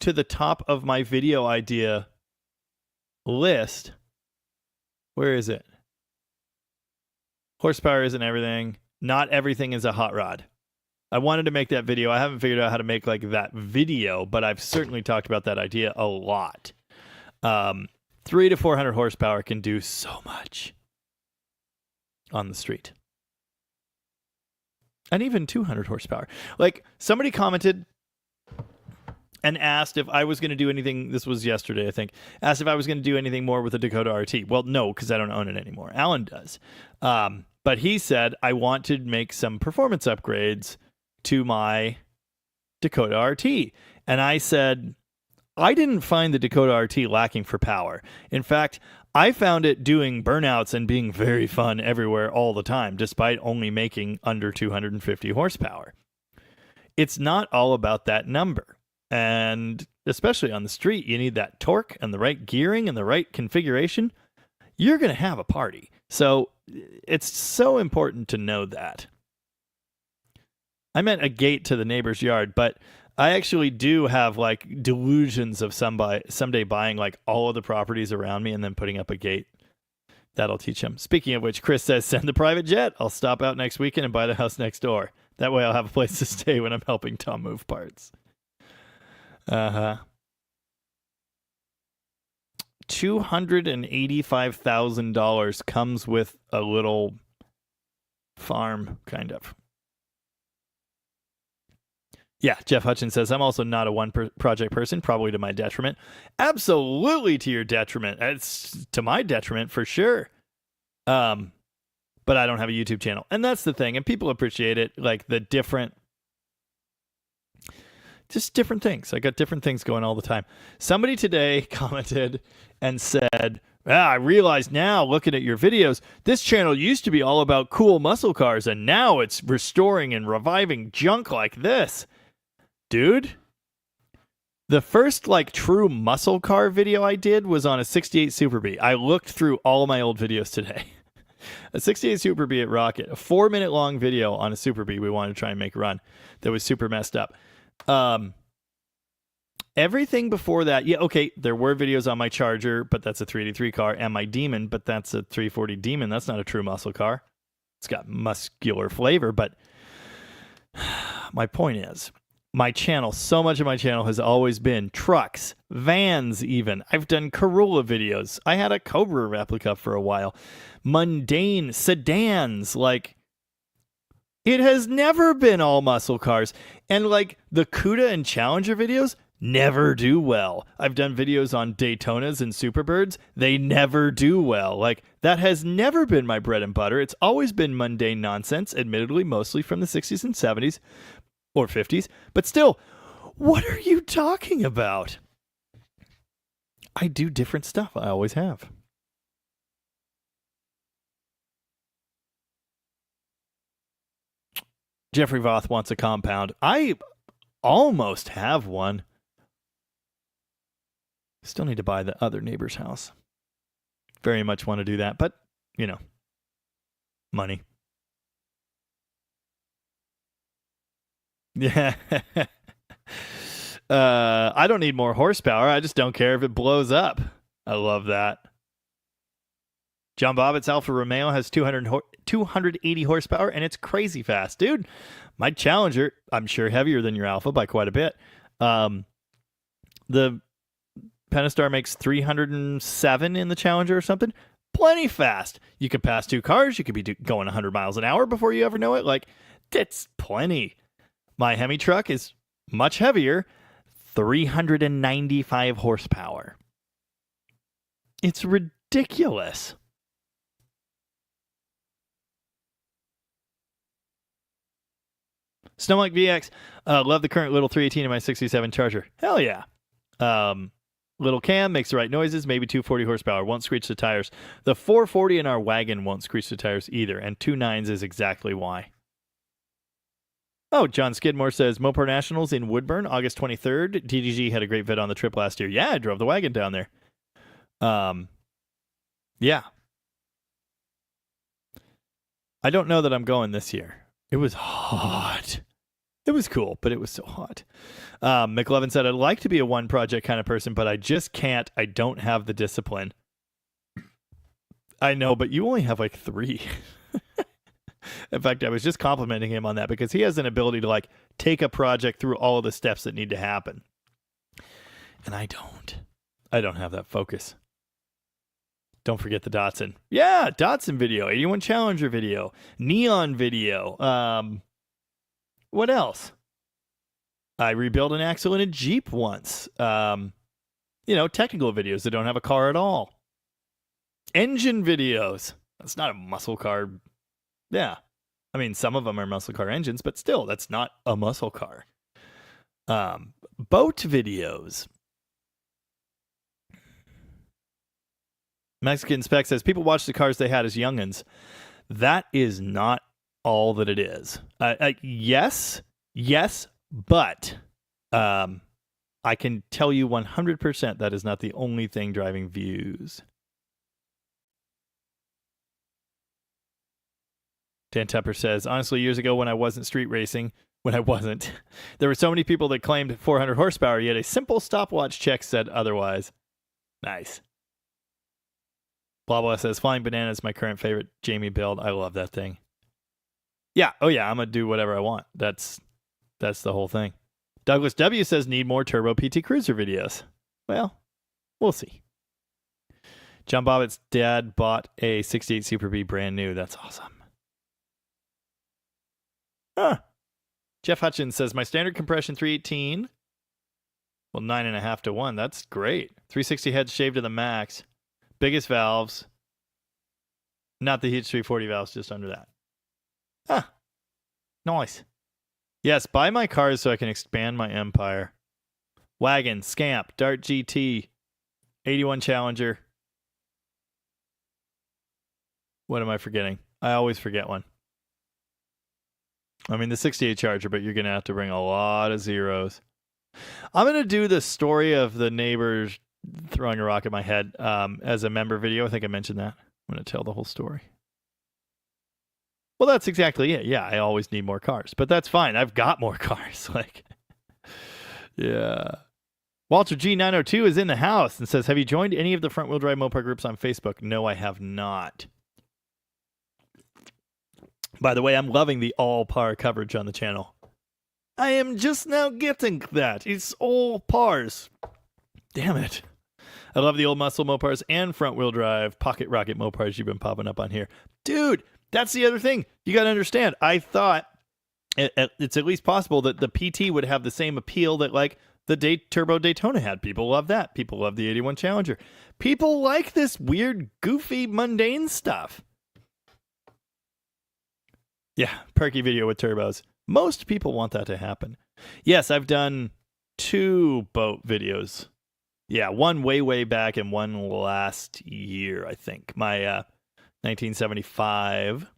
to the top of my video idea list. Where is it? Horsepower isn't everything. Not everything is a hot rod. I wanted to make that video. I haven't figured out how to make like that video, but I've certainly talked about that idea a lot. 300 to 400 horsepower can do so much on the street. And even 200 horsepower. Like, somebody commented and asked if I was going to do anything. This was yesterday, I think. Asked if I was going to do anything more with the Dakota RT. Well, no, because I don't own it anymore. Alan does. But he said, I want to make some performance upgrades to my Dakota RT. And I said, I didn't find the Dakota RT lacking for power. In fact, I found it doing burnouts and being very fun everywhere all the time, despite only making under 250 horsepower. It's not all about that number. And especially on the street, you need that torque and the right gearing and the right configuration. You're going to have a party. So it's so important to know that. I meant a gate to the neighbor's yard, but I actually do have like delusions of someday buying like all of the properties around me and then putting up a gate. That'll teach him. Speaking of which, Chris says, send the private jet. I'll stop out next weekend and buy the house next door. That way I'll have a place to stay when I'm helping Tom move parts. $285,000 comes with a little farm, kind of. Yeah, Jeff Hutchins says, I'm also not a one-project person, probably to my detriment. Absolutely to your detriment. It's to my detriment for sure. But I don't have a YouTube channel. And that's the thing. And people appreciate it, like the different things. I got different things going all the time. Somebody today commented and said, I realize now, looking at your videos, this channel used to be all about cool muscle cars, and now it's restoring and reviving junk like this. Dude, the first like true muscle car video I did was on a 68 Super Bee. I looked through all of my old videos today. A 68 Super Bee at Rocket, a 4-minute long video on a Super Bee we wanted to try and make run that was super messed up. Everything before that, yeah, okay, there were videos on my Charger, but that's a 383 car, and my Demon, but that's a 340 Demon. That's not a true muscle car. It's got muscular flavor, but my point is, so much of my channel has always been trucks, vans even. I've done Corolla videos. I had a Cobra replica for a while. Mundane sedans, like, it has never been all muscle cars. And like the CUDA and Challenger videos never do well. I've done videos on Daytonas and Superbirds. They never do well. Like, that has never been my bread and butter. It's always been mundane nonsense, admittedly, mostly from the 60s and 70s. Or 50s. But still, what are you talking about? I do different stuff. I always have. Jeffrey Voth wants a compound. I almost have one. Still need to buy the other neighbor's house. Very much want to do that. But, you know, money. Yeah. I don't need more horsepower. I just don't care if it blows up. I love that. John Bobbitt's Alfa Romeo has 280 horsepower, and it's crazy fast. Dude, my Challenger, I'm sure heavier than your Alfa by quite a bit. The Pentastar makes 307 in the Challenger or something. Plenty fast. You could pass two cars. You could be going 100 miles an hour before you ever know it. Like, it's plenty. My Hemi truck is much heavier, 395 horsepower. It's ridiculous. Snowmike VX, love the current little 318 in my 67 Charger. Hell yeah. Little cam makes the right noises, maybe 240 horsepower, won't screech the tires. The 440 in our wagon won't screech the tires either, and 2.9s is exactly why. Oh, John Skidmore says, Mopar Nationals in Woodburn, August 23rd. DDG had a great vid on the trip last year. Yeah, I drove the wagon down there. Yeah. I don't know that I'm going this year. It was hot. It was cool, but it was so hot. McLevin said, I'd like to be a one project kind of person, but I just can't. I don't have the discipline. I know, but you only have like 3. In fact, I was just complimenting him on that because he has an ability to like take a project through all of the steps that need to happen. And I don't. I don't have that focus. Don't forget the Datsun. Yeah, Datsun video, 81 Challenger video, Neon video. What else? I rebuilt an axle in a Jeep once. Technical videos that don't have a car at all. Engine videos. That's not a muscle car. Yeah. I mean, some of them are muscle car engines, but still, that's not a muscle car. Boat videos. Mexican Spec says, people watch the cars they had as youngins. That is not all that it is. Yes, but I can tell you 100% that is not the only thing driving views. Dan Tepper says, honestly, years ago when I wasn't street racing, there were so many people that claimed 400 horsepower, yet a simple stopwatch check said otherwise. Nice. Blah blah says, Flying Banana is my current favorite Jamie build. I love that thing. Yeah, oh yeah, I'm gonna do whatever I want. That's the whole thing. Douglas W says, need more Turbo PT Cruiser videos. Well, we'll see. John Bobbitt's dad bought a 68 Super B brand new. That's awesome. Jeff Hutchins says, my standard compression 318. Well, 9.5 to 1. That's great. 360 heads shaved to the max. Biggest valves. Not the H 340 valves, just under that. Nice. Yes, buy my cars so I can expand my empire. Wagon, Scamp, Dart GT, 81 Challenger. What am I forgetting? I always forget one. I mean, the 68 Charger, but you're going to have to bring a lot of zeros. I'm going to do the story of the neighbors throwing a rock at my head as a member video. I think I mentioned that. I'm going to tell the whole story. Well, that's exactly it. Yeah, I always need more cars, but that's fine. I've got more cars. Yeah. Walter G902 is in the house and says, have you joined any of the front-wheel drive Mopar groups on Facebook? No, I have not. By the way, I'm loving the all-par coverage on the channel. I am just now getting that. It's all pars. Damn it. I love the old muscle Mopars and front-wheel drive pocket rocket Mopars you've been popping up on here. Dude, that's the other thing. You got to understand. I thought it's at least possible that the PT would have the same appeal that like the Turbo Daytona had. People love that. People love the 81 Challenger. People like this weird, goofy, mundane stuff. Yeah, perky video with turbos. Most people want that to happen. Yes, I've done 2 boat videos. Yeah, one way back and one last year, I think. My 1975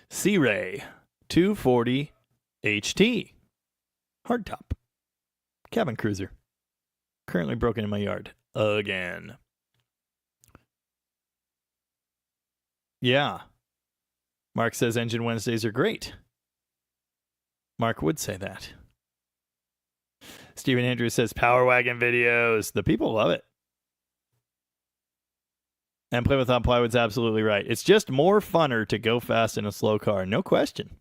Sea Ray 240 HT hardtop cabin cruiser. Currently broken in my yard again. Yeah. Mark says Engine Wednesdays are great. Mark would say that. Stephen Andrews says Power Wagon videos. The people love it. And Plymouth on Plywood's absolutely right. It's just more funner to go fast in a slow car. No question.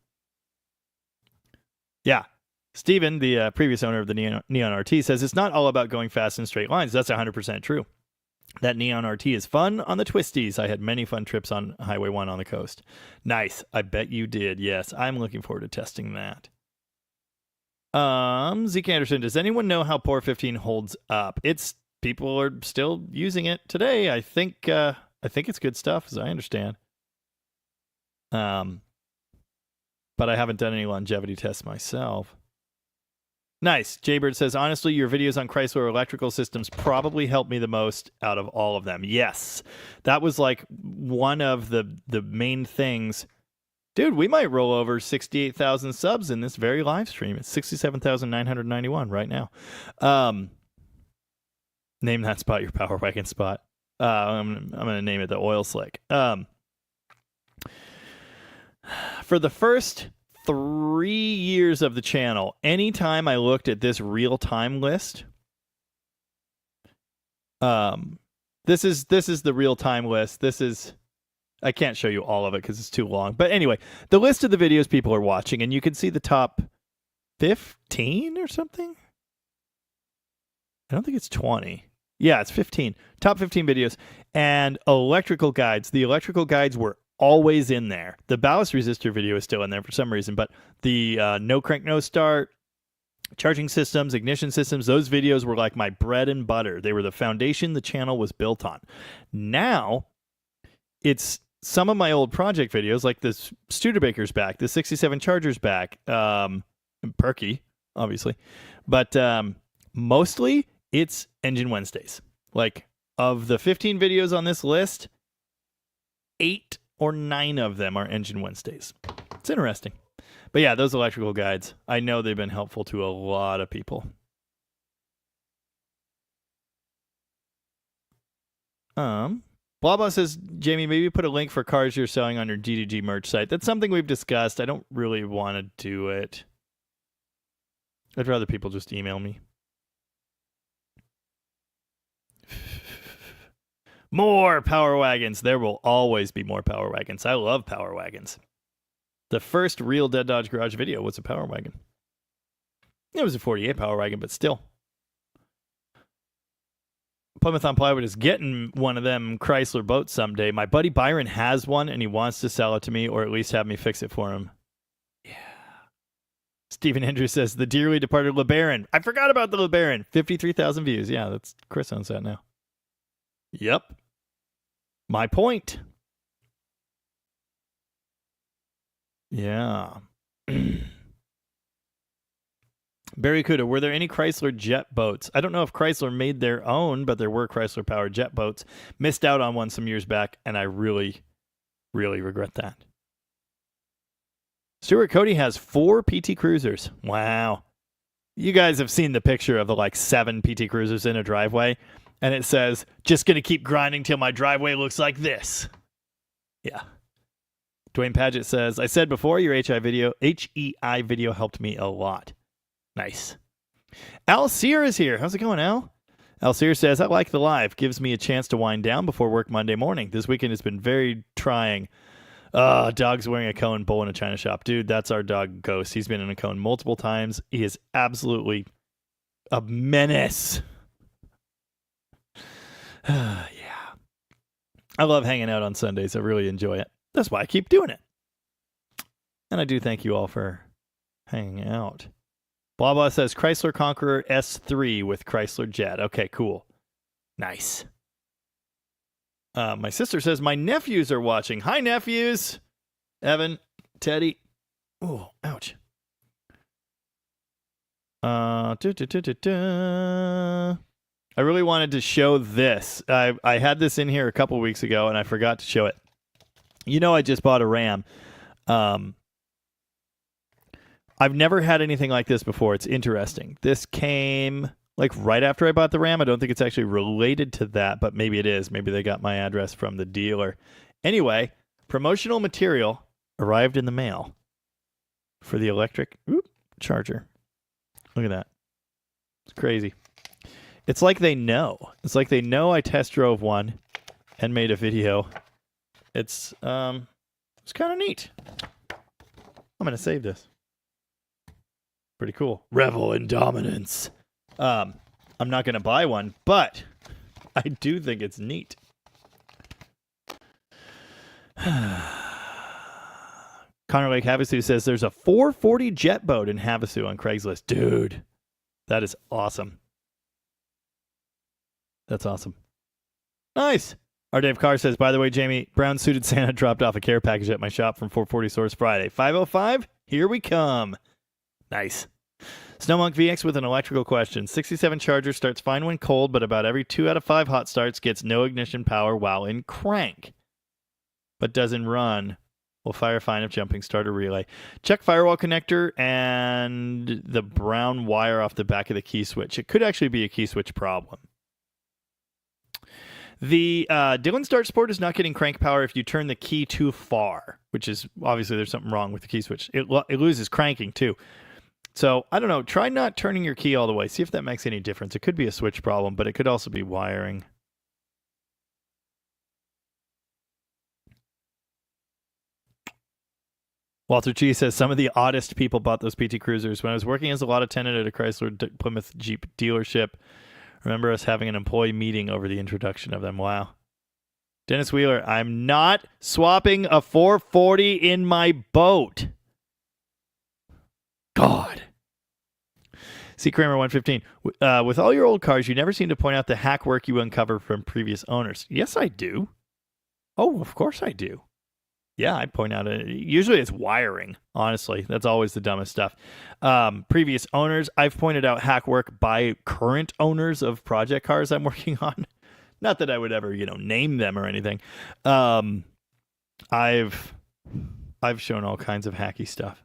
Yeah. Steven, the previous owner of the Neon RT, says it's not all about going fast in straight lines. That's 100% true. That Neon RT is fun on the twisties. I had many fun trips on Highway 1 on the coast. Nice. I bet you did. Yes. I'm looking forward to testing that. Zeke Anderson, does anyone know how Poor 15 holds up? People are still using it today. I think it's good stuff, as I understand. But I haven't done any longevity tests myself. Nice. Jaybird says, honestly, your videos on Chrysler electrical systems probably helped me the most out of all of them. Yes. That was like one of the main things. Dude, we might roll over 68,000 subs in this very live stream. It's 67,991 right now. Name that spot your Power Wagon spot. I'm going to name it the Oil Slick. For the first 3 years of the channel, anytime I looked at this real-time list, this is the real-time list. I can't show you all of it because it's too long. But anyway, the list of the videos people are watching, and you can see the top 15 or something. I don't think it's 20. Yeah, it's 15. Top 15 videos. And electrical guides. The electrical guides were always in there. The ballast resistor video is still in there for some reason, but the no crank, no start, charging systems, ignition systems, those videos were like my bread and butter. They were the foundation the channel was built on. Now, it's some of my old project videos, like the Studebaker's back, the 67 Charger's back, Perky, obviously. But mostly, it's Engine Wednesdays. Like, of the 15 videos on this list, 8 or 9 of them are Engine Wednesdays. It's interesting. But yeah, those electrical guides, I know they've been helpful to a lot of people. Blah Blah says, Jamie, maybe put a link for cars you're selling on your DDG merch site. That's something we've discussed. I don't really want to do it. I'd rather people just email me. More Power Wagons. There will always be more Power Wagons. I love Power Wagons. The first real Dead Dodge Garage video was a Power Wagon. It was a 48 Power Wagon, but still. Plymouth on Plywood is getting one of them Chrysler boats someday. My buddy Byron has one, and he wants to sell it to me, or at least have me fix it for him. Yeah. Stephen Andrews says, the dearly departed LeBaron. I forgot about the LeBaron. 53,000 views. Yeah, that's Chris owns that now. Yep. My point. Yeah. Barry Kuda, were there any Chrysler jet boats? I don't know if Chrysler made their own, but there were Chrysler powered jet boats. Missed out on one some years back, and I really, really regret that. Stuart Cody has 4 PT Cruisers. Wow. You guys have seen the picture of the 7 PT Cruisers in a driveway. And it says, just going to keep grinding till my driveway looks like this. Yeah. Dwayne Paget says, I said before, your HEI video helped me a lot. Nice. Al Sear is here. How's it going, Al? Al Sear says, I like the live. Gives me a chance to wind down before work Monday morning. This weekend has been very trying. Dog's wearing a cone, bull in a china shop. Dude, that's our dog, Ghost. He's been in a cone multiple times. He is absolutely a menace. Yeah. I love hanging out on Sundays. I really enjoy it. That's why I keep doing it. And I do thank you all for hanging out. Blah Blah says Chrysler Conqueror S3 with Chrysler Jet. Okay, cool. Nice. My sister says my nephews are watching. Hi, nephews. Evan, Teddy. Oh, ouch. I really wanted to show this. I had this in here a couple weeks ago, and I forgot to show it. You know, I just bought a Ram. I've never had anything like this before. It's interesting. This came right after I bought the Ram. I don't think it's actually related to that, but maybe it is. Maybe they got my address from the dealer. Anyway, promotional material arrived in the mail for the electric charger. Look at that. It's crazy. It's like they know. It's like they know I test drove one, and made a video. It's kind of neat. I'm gonna save this. Pretty cool. Revel in dominance. I'm not gonna buy one, but I do think it's neat. Connor Lake Havasu says there's a 440 jet boat in Havasu on Craigslist. Dude, that is awesome. That's awesome. Nice. Our Dave Carr says, by the way, Jamie, brown suited Santa dropped off a care package at my shop from 440 Source Friday. 5:05, here we come. Nice. Snowmonk VX with an electrical question. 67 Charger starts fine when cold, but about every 2 out of 5 hot starts gets no ignition power while in crank, but doesn't run. Will fire fine if jumping starter relay. Check firewall connector and the brown wire off the back of the key switch. It could actually be a key switch problem. The Dylan Start Sport is not getting crank power if you turn the key too far, which is obviously there's something wrong with the key switch. It loses cranking too. So I don't know. Try not turning your key all the way. See if that makes any difference. It could be a switch problem, but it could also be wiring. Walter G says, some of the oddest people bought those PT Cruisers. When I was working as a lot attendant at a Chrysler Plymouth Jeep dealership, remember us having an employee meeting over the introduction of them. Wow. Dennis Wheeler, I'm not swapping a 440 in my boat. God. C. Kramer 115. With all your old cars, you never seem to point out the hack work you uncover from previous owners. Yes, I do. Oh, of course I do. Yeah, I point out it. Usually it's wiring, honestly. That's always the dumbest stuff. Previous owners, I've pointed out hack work by current owners of project cars I'm working on. Not that I would ever, name them or anything. I've shown all kinds of hacky stuff.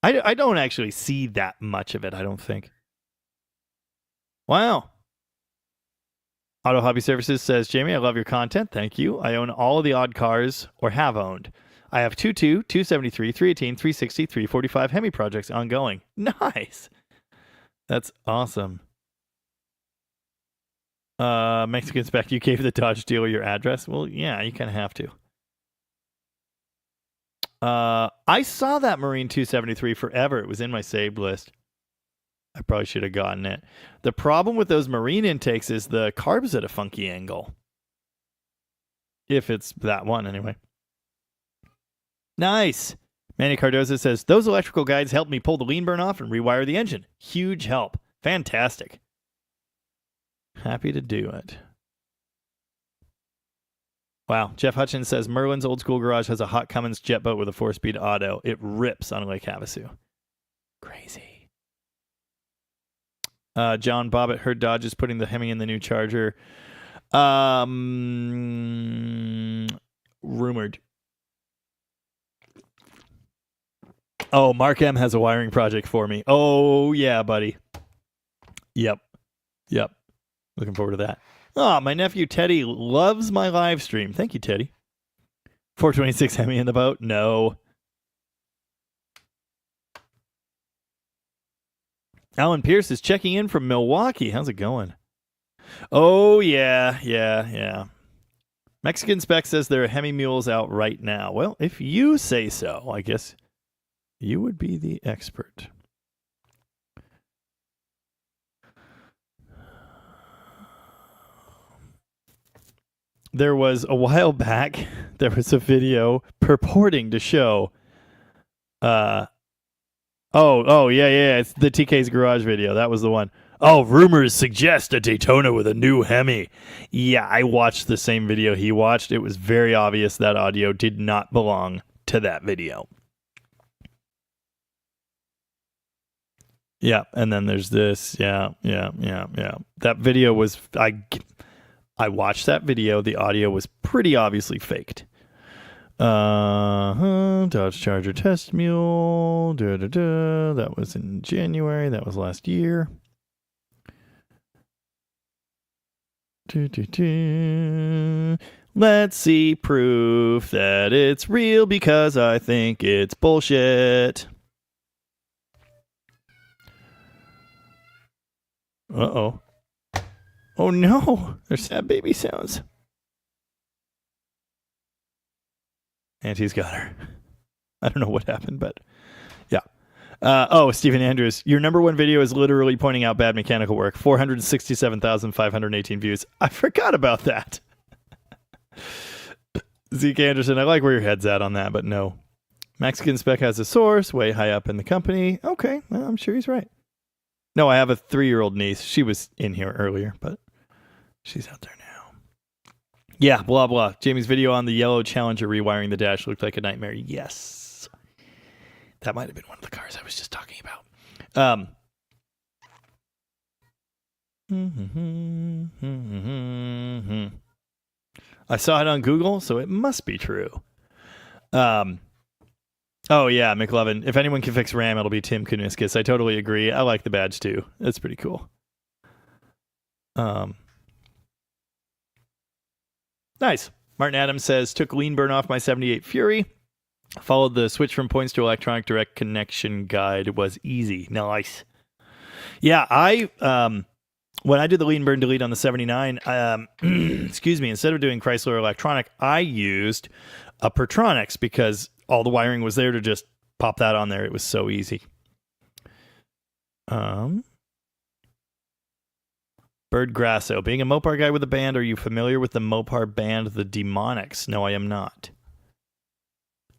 I don't actually see that much of it, I don't think. Wow. Auto Hobby Services says, Jamie, I love your content. Thank you. I own all of the odd cars, or have owned. I have 22, 273, 318, 360, 345 Hemi projects ongoing. Nice. That's awesome. Mexican Spec, you gave the Dodge dealer your address? Well, yeah, you kind of have to. I saw that Marine 273 forever. It was in my saved list. I probably should have gotten it. The problem with those Marine intakes is the carb's at a funky angle. If it's that one, anyway. Nice. Manny Cardoza says, those electrical guides helped me pull the lean burn off and rewire the engine. Huge help. Fantastic. Happy to do it. Wow. Jeff Hutchins says, Merlin's old school garage has a Hot Cummins jet boat with a 4-speed auto. It rips on Lake Havasu. Crazy. John Bobbitt heard Dodge is putting the Hemi in the new Charger. Rumored. Oh, Mark M has a wiring project for me. Oh, yeah, buddy. Yep. Looking forward to that. Oh, my nephew Teddy loves my live stream. Thank you, Teddy. 426 Hemi in the boat? No. Alan Pierce is checking in from Milwaukee. How's it going? Oh, yeah. Mexican Spec says there are Hemi mules out right now. Well, if you say so, I guess you would be the expert. There was a while back, there was a video purporting to show Oh, yeah. It's the TK's Garage video. That was the one. Oh, rumors suggest a Daytona with a new Hemi. Yeah, I watched the same video he watched. It was very obvious that audio did not belong to that video. Yeah, and then there's this. Yeah. That video was... I watched that video. The audio was pretty obviously faked. Dodge Charger test mule. That was in January. That was last year. Let's see proof that it's real because I think it's bullshit. Uh-oh. Oh no, there's sad baby sounds. Auntie's got her. I don't know what happened, but yeah. Stephen Andrews, your number one video is literally pointing out bad mechanical work. 467,518 views. I forgot about that. Zeke Anderson, I like where your head's at on that, but no. Mexican Spec has a source way high up in the company. Okay, well, I'm sure he's right. No, I have a 3-year-old niece. She was in here earlier, but she's out there now. Yeah, blah, blah. Jamie's video on the yellow Challenger rewiring the dash looked like a nightmare. Yes. That might have been one of the cars I was just talking about. I saw it on Google, so it must be true. Oh, yeah, McLovin. If anyone can fix RAM, it'll be Tim Kuniskis. I totally agree. I like the badge, too. That's pretty cool. Nice. Martin Adams says, took lean burn off my 78 Fury. Followed the switch from points to electronic direct connection guide. It was easy. Nice. Yeah, when I did the lean burn delete on the 79, excuse me, instead of doing Chrysler Electronic, I used a Pertronix because all the wiring was there to just pop that on there. It was so easy. Bird Grasso. Being a Mopar guy with a band, are you familiar with the Mopar band, the Demonics? No, I am not.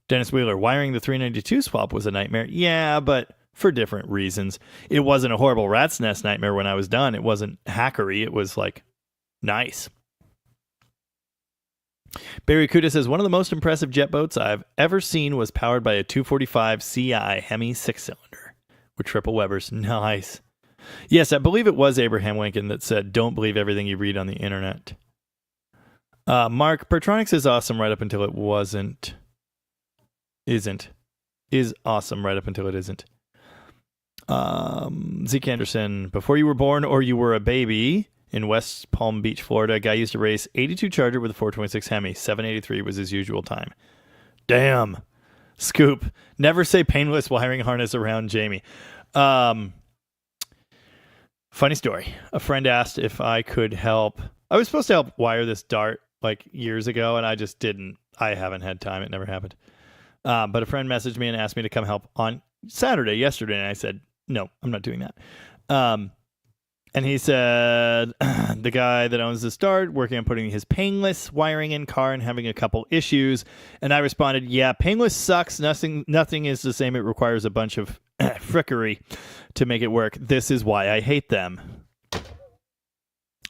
Dennis Wheeler. Wiring the 392 swap was a nightmare. Yeah, but for different reasons. It wasn't a horrible rat's nest nightmare when I was done. It wasn't hackery. It was like nice. Barry Kuda says, one of the most impressive jet boats I've ever seen was powered by a 245 CI Hemi 6-cylinder with triple Webers. Nice. Yes, I believe it was Abraham Lincoln that said, don't believe everything you read on the internet. Mark, Pertronix is awesome right up until it wasn't. Isn't. Is awesome right up until it isn't. Zeke Anderson, before you were born or you were a baby in West Palm Beach, Florida, a guy used to race 82 Charger with a 426 Hemi. 783 was his usual time. Damn. Scoop. Never say painless wiring harness around Jamie. Funny story. A friend asked if I could help. I was supposed to help wire this Dart like years ago, and I just didn't. I haven't had time. It never happened. But a friend messaged me and asked me to come help on Saturday, yesterday, and I said, no, I'm not doing that. And he said, the guy that owns this Dart, working on putting his painless wiring in car and having a couple issues. And I responded, yeah, painless sucks. Nothing is the same. It requires a bunch of frickery to make it work. This is why I hate them.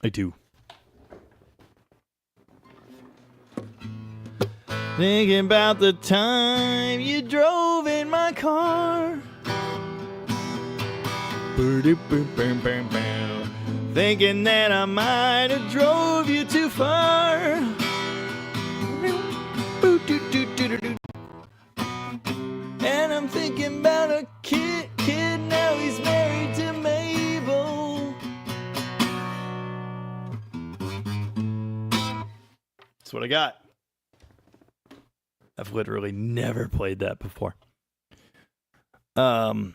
I do. Thinking about the time you drove in my car. Thinking that I might have drove you too far. And I'm thinking about a kid, now he's married to Mabel. That's what I got. I've literally never played that before. Oh,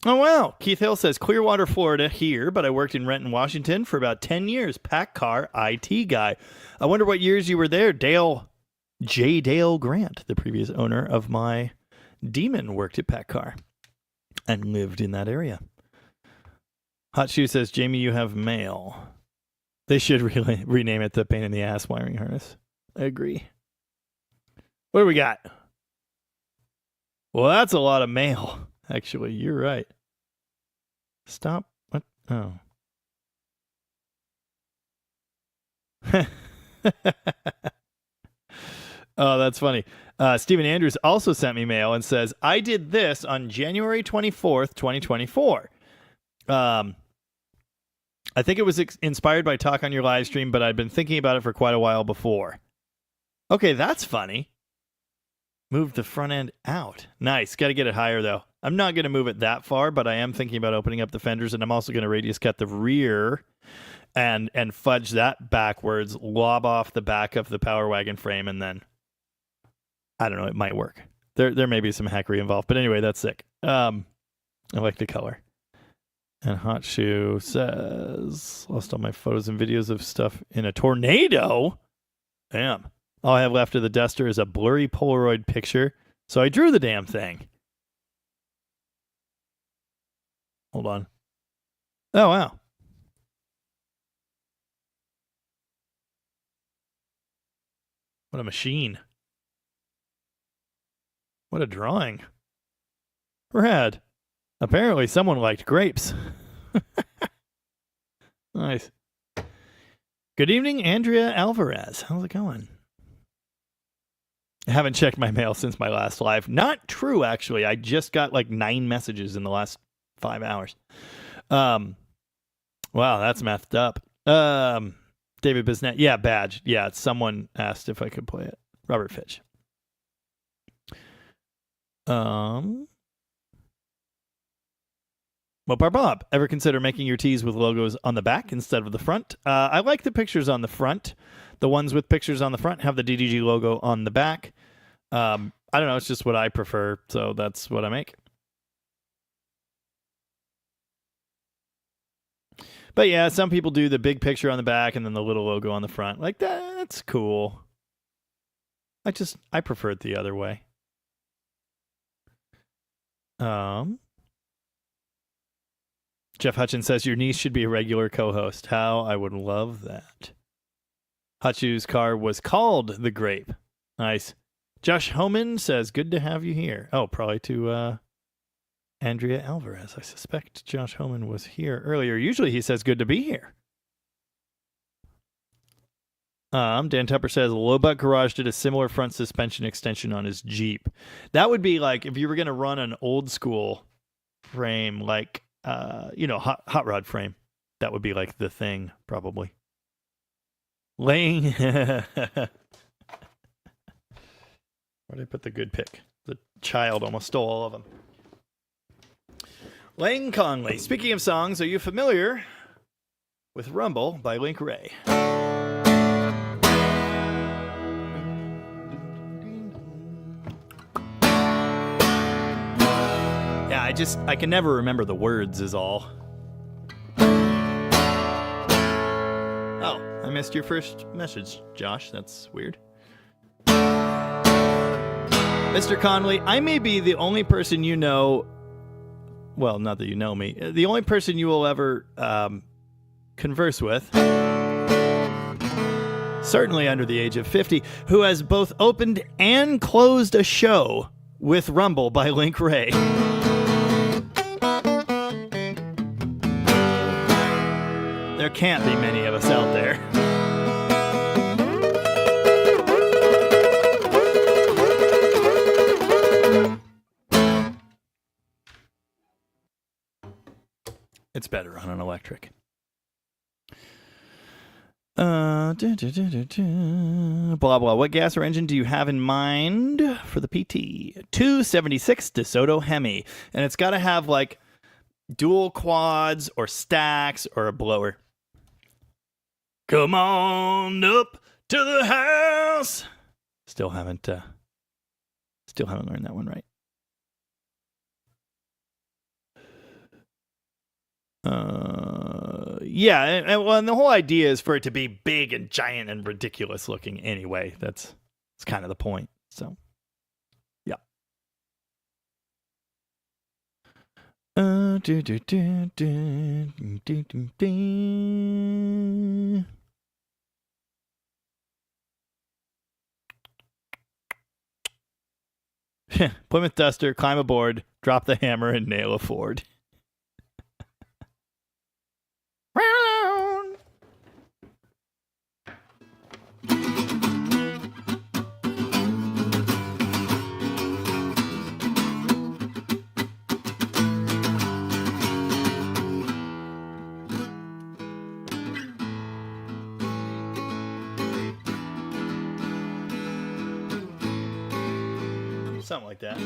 wow. Keith Hill says, Clearwater, Florida here, but I worked in Renton, Washington for about 10 years. Pack car IT guy. I wonder what years you were there. Dale Grant, the previous owner of my Demon, worked at Pack Car and lived in that area. Hot Shoe says, Jamie, you have mail. They should really rename it the pain in the ass wiring harness. I agree. What do we got? Well, that's a lot of mail. Actually, you're right. Stop. What? Oh. Oh, that's funny. Stephen Andrews also sent me mail and says, I did this on January 24th, 2024. I think it was inspired by talk on your live stream, but I'd been thinking about it for quite a while before. Okay, that's funny. Moved the front end out. Nice. Got to get it higher, though. I'm not going to move it that far, but I am thinking about opening up the fenders, and I'm also going to radius cut the rear and fudge that backwards, lob off the back of the Power Wagon frame, and then, I don't know, it might work. There may be some hackery involved, but anyway, that's sick. I like the color. And Hot Shoe says, lost all my photos and videos of stuff in a tornado. Damn. All I have left of the Duster is a blurry Polaroid picture, so I drew the damn thing. Hold on. Oh, wow. What a machine. What a drawing. Rad. Apparently someone liked grapes. Nice. Good evening, Andrea Alvarez. How's it going? I haven't checked my mail since my last live. Not true, actually. I just got like 9 messages in the last 5 hours. Wow, that's messed up. David Bisnet. Yeah, badge. Yeah, someone asked if I could play it. Robert Fitch. Mopar Bob, ever consider making your tees with logos on the back instead of the front? I like the pictures on the front. The ones with pictures on the front have the DDG logo on the back. I don't know. It's just what I prefer, so that's what I make. But yeah, some people do the big picture on the back and then the little logo on the front. Like, that's cool. I prefer it the other way. Jeff Hutchins says your niece should be a regular co-host. How I would love that. Hutchu's car was called the Grape. Nice. Josh Homan says, good to have you here. Oh, probably to Andrea Alvarez. I suspect Josh Homan was here earlier. Usually he says, good to be here. Dan Tupper says, Lobut Garage did a similar front suspension extension on his Jeep. That would be like if you were going to run an old school frame, like, hot rod frame. That would be like the thing, probably. Laying. Where did I put the good pick? The child almost stole all of them. Lang Conley. Speaking of songs, are you familiar with Rumble by Link Ray? Yeah, I can never remember the words is all. Oh, I missed your first message, Josh. That's weird. Mr. Conley, I may be the only person you know, well, not that you know me, the only person you will ever converse with, certainly under the age of 50, who has both opened and closed a show with Rumble by Link Ray. There can't be many of us out there. It's better on an electric. Blah, blah. What gas or engine do you have in mind for the PT? 276 DeSoto Hemi. And it's got to have like dual quads or stacks or a blower. Come on up to the house. Still haven't learned that one right. Yeah, and the whole idea is for it to be big and giant and ridiculous looking anyway. That's kind of the point. So, yeah. Plymouth Duster, climb aboard, drop the hammer, and nail a Ford. Something like that.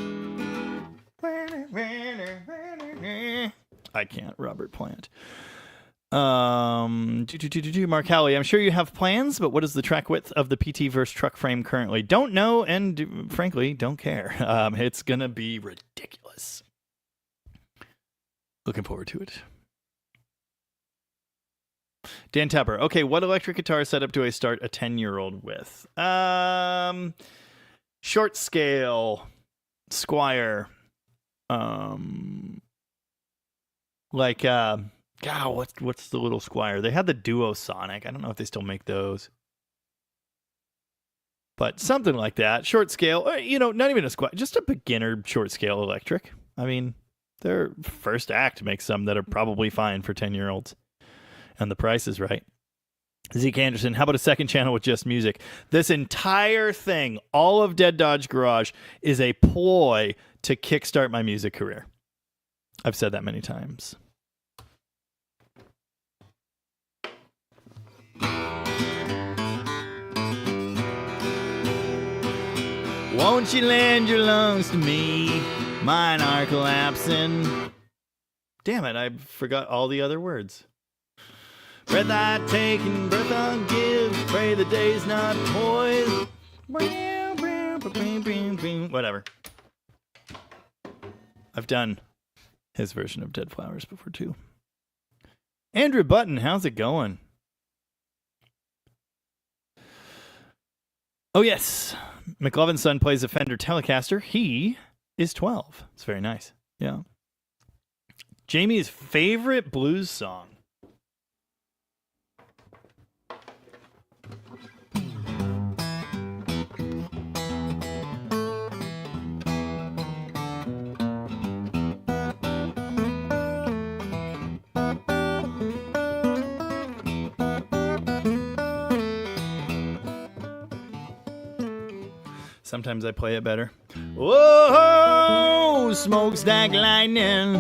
I can't, Robert Plant. Mark Halley, I'm sure you have plans, but what is the track width of the PT verse truck frame currently? Don't know, and frankly, don't care. It's gonna be ridiculous. Looking forward to it. Dan Tepper. Okay, what electric guitar setup do I start a 10-year-old with? Short scale, Squire. What's the little Squire? They had the Duo Sonic. I don't know if they still make those. But something like that. Short scale, not even a Squire, just a beginner short scale electric. I mean, their first act makes some that are probably fine for 10-year-olds. And the price is right. Zeke Anderson, how about a second channel with just music? This entire thing, all of Dead Dodge Garage, is a ploy to kickstart my music career. I've said that many times. Won't you lend your lungs to me? Mine are collapsing. Damn it, I forgot all the other words. Breath I take and breath I give. Pray the day's not poised. Whatever. I've done his version of Dead Flowers before, too. Andrew Button, how's it going? Oh, yes. McLovin's son plays a Fender Telecaster. He is 12. It's very nice. Yeah. Jamie's favorite blues song. Sometimes I play it better. Whoa, smokestack lightning,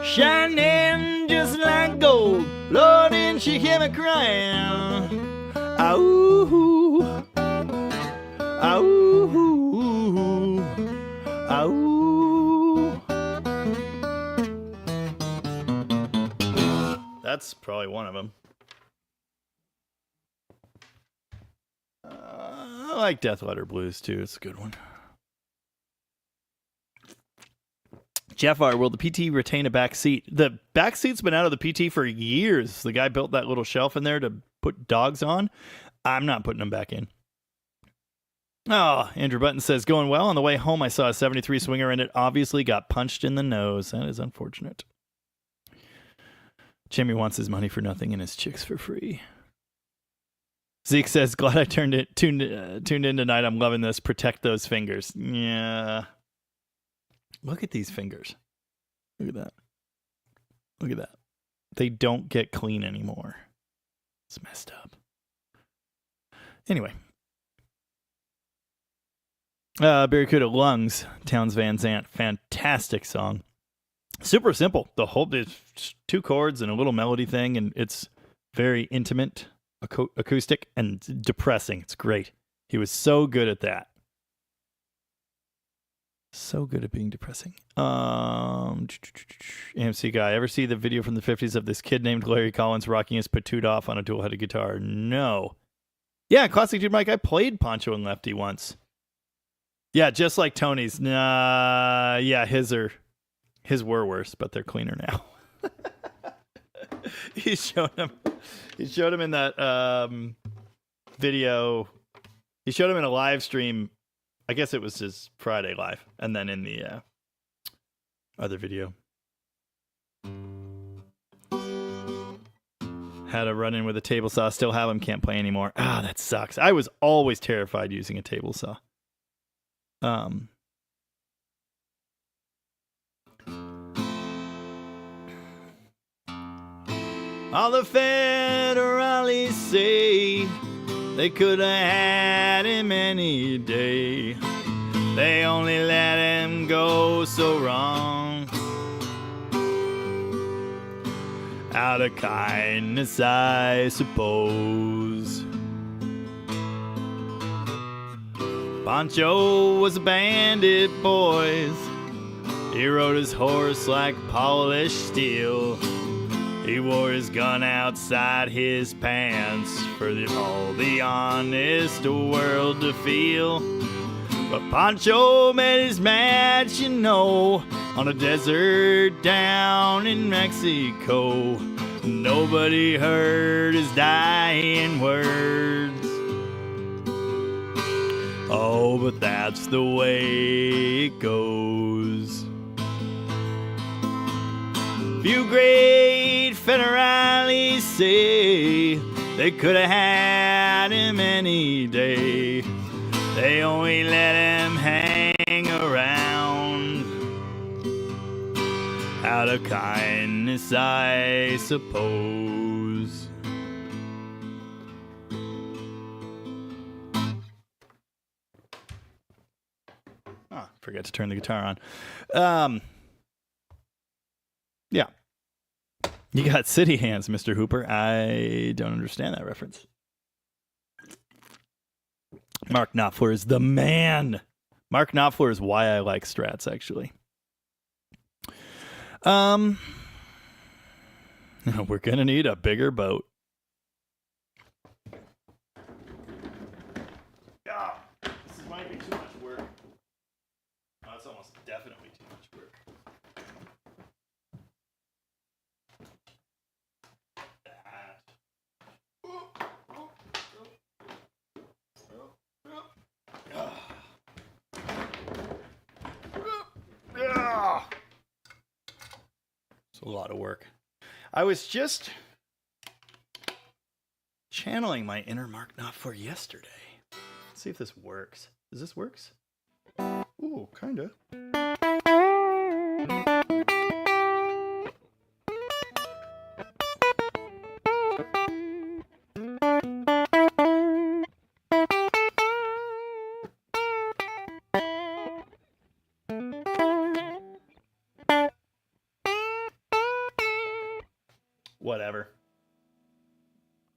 shining just like gold. Lord, and she hear me crying. Ow, ow, ow. That's probably one of them. I like Death Letter Blues, too. It's a good one. Jeff R., will the PT retain a back seat? The back seat's been out of the PT for years. The guy built that little shelf in there to put dogs on. I'm not putting them back in. Oh, Andrew Button says, going well. On the way home, I saw a 73 Swinger, and it obviously got punched in the nose. That is unfortunate. Jimmy wants his money for nothing and his chicks for free. Zeke says, glad I tuned in tonight. I'm loving this. Protect those fingers. Yeah. Look at these fingers. Look at that. Look at that. They don't get clean anymore. It's messed up. Anyway. Barracuda Lungs, Towns Van Zant. Fantastic song. Super simple. The whole, there's 2 chords and a little melody thing, and it's very intimate. Acoustic and depressing. It's great. He was so good at that. So good at being depressing. AMC guy, ever see the video from the 50s of this kid named Larry Collins rocking his patoot off on a dual-headed guitar? No. Yeah, Classic Dude Mike, I played Poncho and Lefty once. Yeah, just like Tony's. Nah, yeah, his were worse, but they're cleaner now. He showed him in that video. He showed him in a live stream. I guess it was his Friday live, and then in the other video, had a run in with a table saw. Still have him. Can't play anymore. Ah, that sucks. I was always terrified using a table saw. All the federales say they could have had him any day. They only let him go so wrong. Out of kindness, I suppose. Pancho was a bandit, boys. He rode his horse like polished steel. He wore his gun outside his pants for all the honest world to feel. But Pancho met his match, on a desert down in Mexico. Nobody heard his dying words. Oh, but that's the way it goes. Few great federales say they could have had him any day. They only let him hang around out of kindness, I suppose. Oh, forgot to turn the guitar on. Yeah. You got city hands, Mr. Hooper. I don't understand that reference. Mark Knopfler is the man. Mark Knopfler is why I like strats, actually. We're gonna need a bigger boat. Yeah, this might be too much work. Oh, it's almost definitely too much work. It's a lot of work. I was just channeling my inner Mark Knopfler yesterday. Let's see if this works. Does this works? Ooh, kinda. Whatever.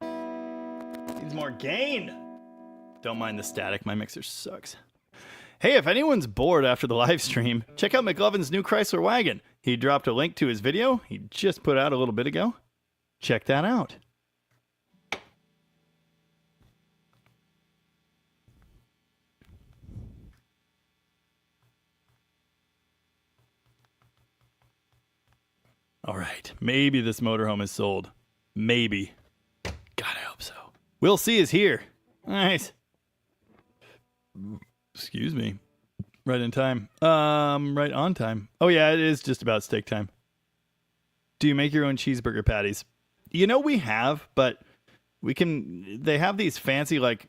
Needs more gain. Don't mind the static. My mixer sucks. Hey, if anyone's bored after the live stream, check out McLovin's new Chrysler wagon. He dropped a link to his video he just put out a little bit ago. Check that out. All right, maybe this motorhome is sold. Maybe. God, I hope so. We'll see is here. Nice. Excuse me. Right in time. Right on time. Oh yeah, it is just about steak time. Do you make your own cheeseburger patties? You know we have, but we can. They have these fancy like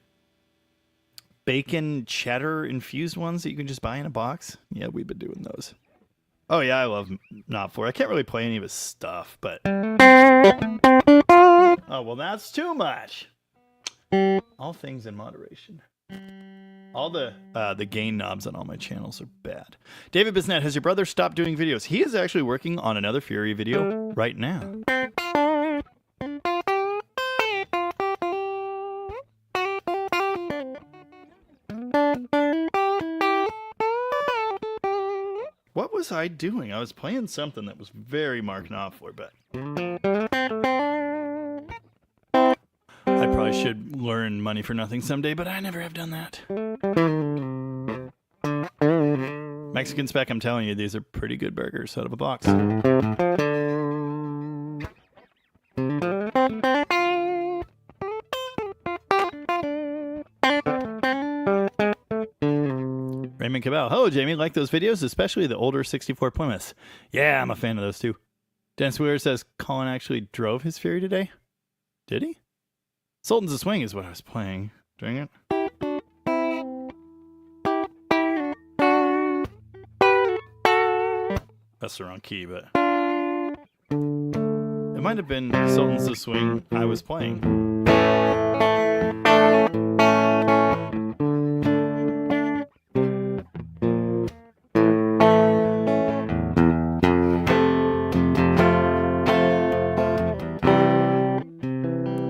bacon cheddar infused ones that you can just buy in a box. Yeah, we've been doing those. Oh yeah, I love Knopfler. I can't really play any of his stuff, but oh well, that's too much. All things in moderation. All the gain knobs on all my channels are bad. David Bisnet, has your brother stopped doing videos? He is actually working on another Fury video right now. What was I doing? I was playing something that was very Mark Knopfler, but I probably should learn Money for Nothing someday, but I never have done that. Mexican Spec, I'm telling you, these are pretty good burgers out of a box. Raymond Cabell. Hello, Jamie. Like those videos, especially the older 64 Plymouths. Yeah, I'm a fan of those too. Dennis Wheeler says Colin actually drove his Fury today. Did he? Sultan's a Swing is what I was playing. Dang it. That's the wrong key, but it might have been Sultan's a Swing I was playing.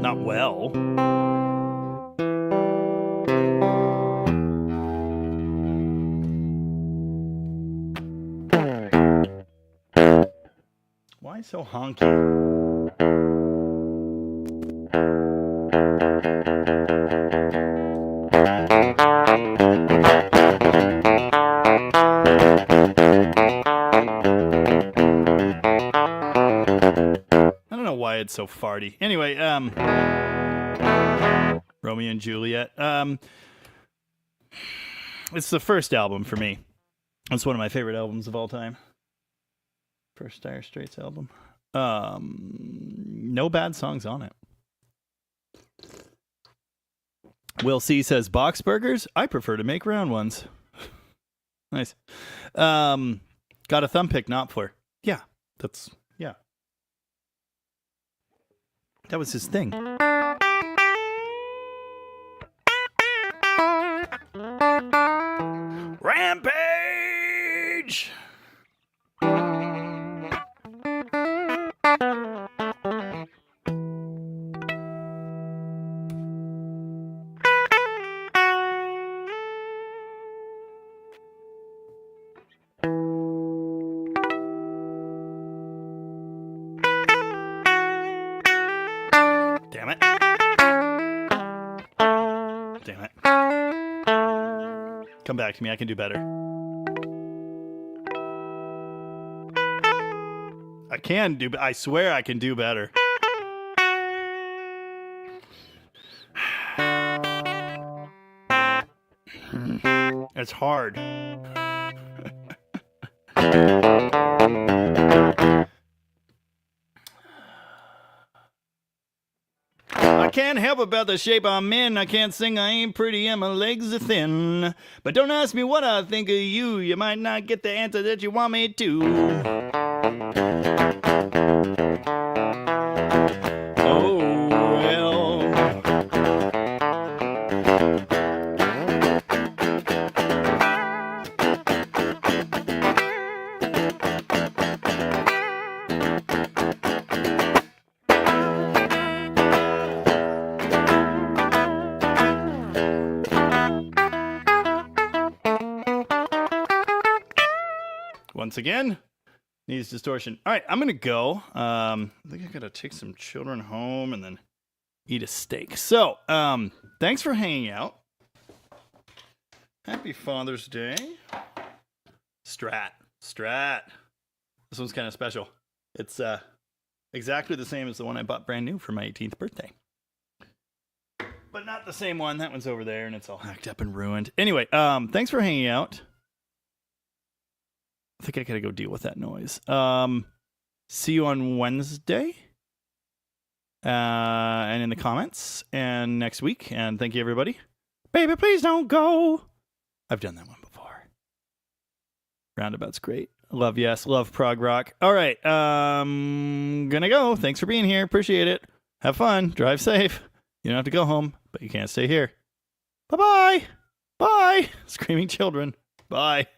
Not well. Why so honky? I don't know why it's so farty. Anyway, Romeo and Juliet. It's the first album for me. It's one of my favorite albums of all time. First Dire Straits album. No bad songs on it. Will C says, box burgers? I prefer to make round ones. Nice. Got a thumb pick, not for. Yeah, yeah. That was his thing. Rampage! Damn it. Damn it. Come back to me. I can do better. I swear I can do better. It's hard. I can't help about the shape I'm in. I can't sing, I ain't pretty, and my legs are thin. But don't ask me what I think of you. You might not get the answer that you want me to. Oh, well. Once again, needs distortion. All right, I'm gonna go. I think I gotta take some children home and then eat a steak. So, thanks for hanging out. Happy Father's Day. Strat. This one's kind of special. It's exactly the same as the one I bought brand new for my 18th birthday. But not the same one. That one's over there and it's all hacked up and ruined. Anyway, thanks for hanging out. I think I gotta go deal with that noise. See you on Wednesday. And in the comments. And next week. And thank you, everybody. Baby, please don't go. I've done that one before. Roundabout's great. Love yes. Love prog rock. All right. Gonna go. Thanks for being here. Appreciate it. Have fun. Drive safe. You don't have to go home, but you can't stay here. Bye-bye. Bye. Screaming children. Bye.